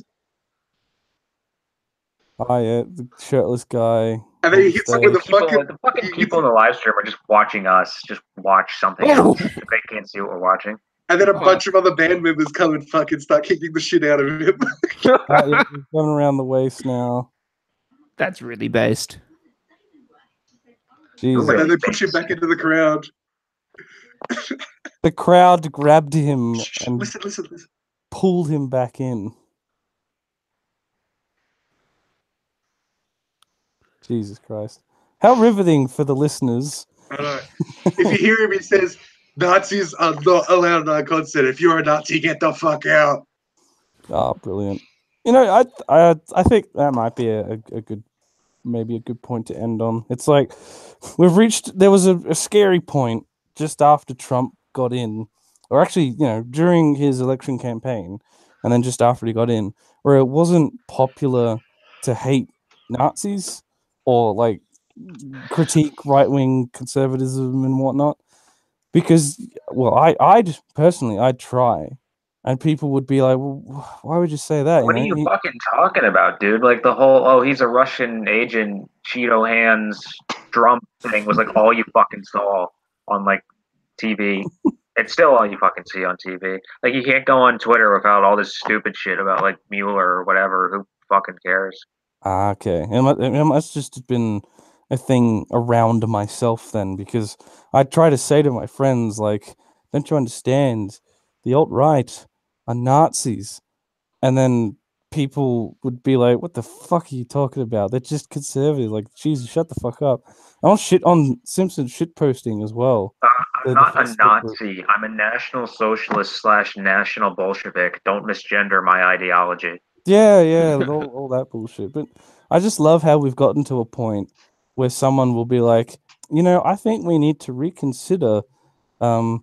Oh yeah, the shirtless guy. And then he on hits him with the stage. fucking. The people in the live stream are just watching us just watch something else. They can't see what we're watching. And then a bunch of other band members come and fucking start kicking the shit out of him. Yeah, he's going around the waist now. That's really based. Jesus. And then they push him back into the crowd. The crowd grabbed him and Listen. pulled him back in. Jesus Christ. How riveting for the listeners. I know. If you hear him, he says, Nazis are not allowed in our concert. If you're a Nazi, get the fuck out. Oh, brilliant. You know, I think that might be a good, maybe a good point to end on. It's like there was a scary point just after Trump got in, or actually, you know, during his election campaign, and then just after he got in, where it wasn't popular to hate Nazis or like critique right-wing conservatism and whatnot, because, well, I'd try, and people would be like, well, why would you say that? What are you fucking talking about, dude? Like the whole, oh, he's a Russian agent, Cheeto hands, drum thing was like all you fucking saw on like TV. It's still all you fucking see on TV. Like you can't go on Twitter without all this stupid shit about like Mueller or whatever. Who fucking cares? Ah, okay. It must just have been a thing around myself then, because I try to say to my friends, like, don't you understand? The alt-right are Nazis. And then people would be like, what the fuck are you talking about? They're just conservative. Like, Jesus, shut the fuck up. I don't shit on Simpsons shit posting as well. I'm not a Nazi. I'm a National Socialist / National Bolshevik. Don't misgender my ideology. Yeah, all that bullshit. But I just love how we've gotten to a point where someone will be like, you know, I think we need to reconsider the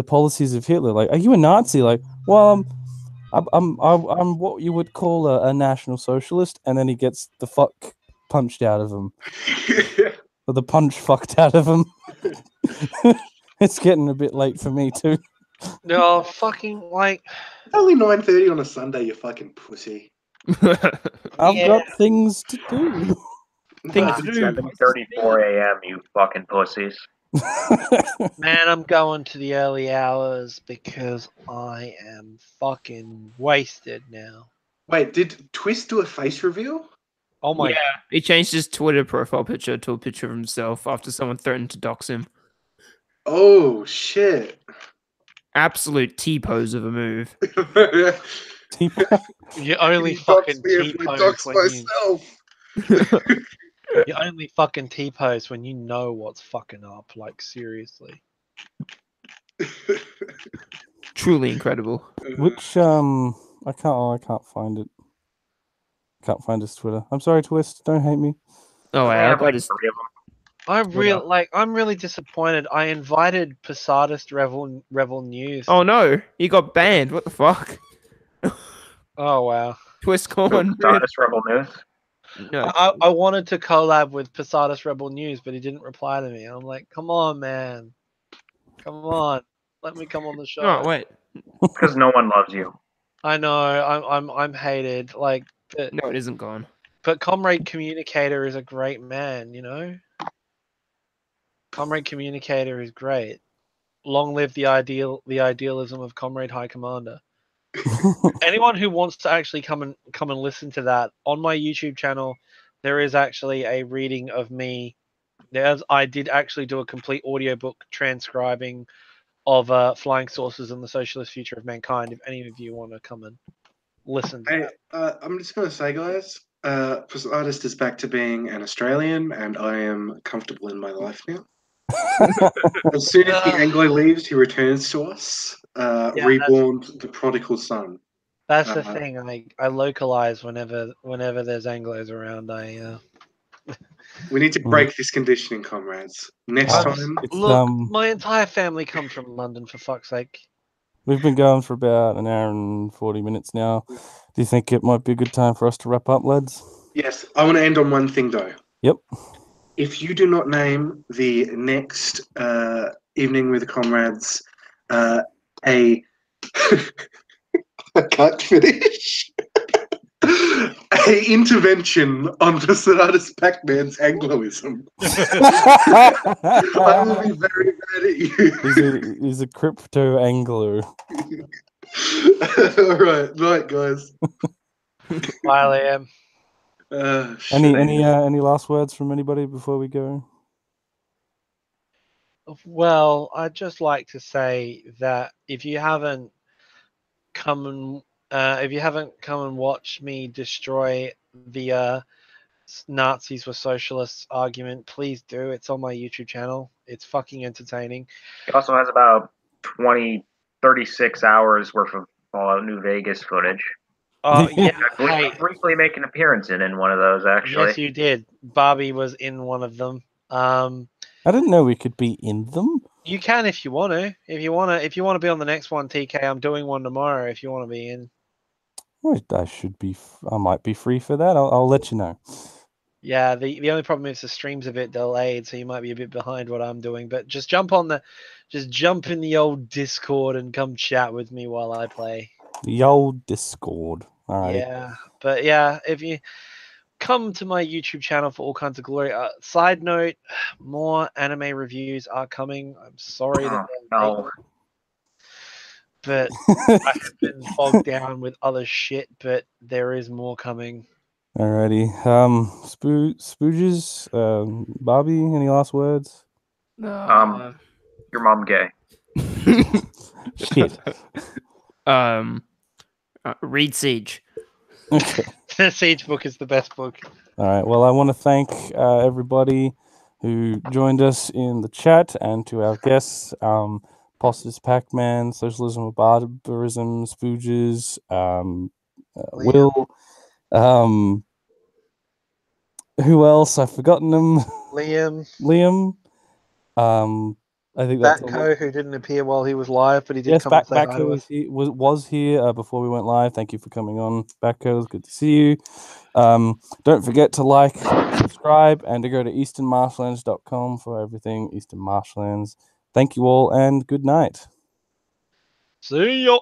policies of Hitler. Like, are you a Nazi? Like, well, I'm what you would call a National Socialist, and then he gets the fuck punched out of him, or the punch fucked out of him. It's getting a bit late for me too. No, fucking like. It's only 9:30 on a Sunday, you fucking pussy. I've got things to do. Things to do. 7:34 a.m. You fucking pussies. Man, I'm going to the early hours because I am fucking wasted now. Wait, did Twist do a face reveal? Oh my! Yeah, he changed his Twitter profile picture to a picture of himself after someone threatened to dox him. Oh, shit. Absolute T-pose of a move. You only He docs fucking me if I T-pose docs when myself. you only fucking T-pose when you know what's fucking up. Like seriously. Truly incredible. Which I can't find it. Can't find his Twitter. I'm sorry, Twist. Don't hate me. Oh They wow, have I like just 3 of them. I'm really disappointed. I invited Posadist Rebel News. oh no, he got banned. What the fuck? Oh wow. Twist corn. Goddess Rebel News. No, I wanted to collab with Posadist Rebel News, but he didn't reply to me. I'm like, come on, man. Come on. Let me come on the show. oh wait, Because no one loves you. I know, I'm hated. Like no, it isn't gone. but Comrade Communicator is a great man, you know? Comrade Communicator is great. Long live the idealism of Comrade High Commander. Anyone who wants to actually come and listen to that on my YouTube channel, there is actually a reading of me. I did actually do a complete audiobook transcribing of Flying Saucers and the Socialist Future of Mankind. If any of you want to come and listen to Hey, that. I'm just going to say, guys, Artist is back to being an Australian, and I am comfortable in my life now. As soon as the Anglo leaves, he returns to us, reborn the prodigal son. That's the thing. I localize whenever there's Anglos around. We need to break this conditioning, comrades. Next time, It's, Look, my entire family comes from London, for fuck's sake. we've been going for about an hour and 40 minutes now. Do you think it might be a good time for us to wrap up, lads? yes, I want to end on one thing, though. Yep. If you do not name the next evening with the comrades a I can't finish. A intervention on Posadist Pac-Man's Angloism. I will be very mad at you. He's a crypto angler. All right, night, guys. While I am. Any last words from anybody before we go? Well, I'd just like to say that if you haven't come and watched me destroy the Nazis were socialists argument, please do. It's on my YouTube channel. It's fucking entertaining. He also has about 36 hours worth of Fallout New Vegas footage. Oh yeah, I briefly make an appearance in one of those, actually. yes, you did. Barbie was in one of them. I didn't know we could be in them. You can if you want to. If you want to be on the next one, TK, I'm doing one tomorrow. If you want to be in. I should be. I might be free for that. I'll let you know. Yeah, the only problem is the stream's a bit delayed, so you might be a bit behind what I'm doing. But just jump in the old Discord and come chat with me while I play. The old Discord. All right. Yeah, but yeah, if you come to my YouTube channel for all kinds of glory. Side note, more anime reviews are coming. I'm sorry that they're late, but I have been bogged down with other shit, but there is more coming. Alrighty. Spooges, Bobby, any last words? Your mom gay. Shit. Read Siege. Okay. The Siege book is the best book. All right. Well, I want to thank everybody who joined us in the chat and to our guests, Postus Pac-Man, Socialism of Barbarism, Spooges, Will, who else? I've forgotten them. Liam. I think that's Batco, who didn't appear while he was live, but he did yes, come and say hi to Batco us. was here before we went live. Thank you for coming on, Batco. It's good to see you. Don't forget to like, subscribe, and to go to easternmarshlands.com for everything Eastern Marshlands. Thank you all, and good night. See ya.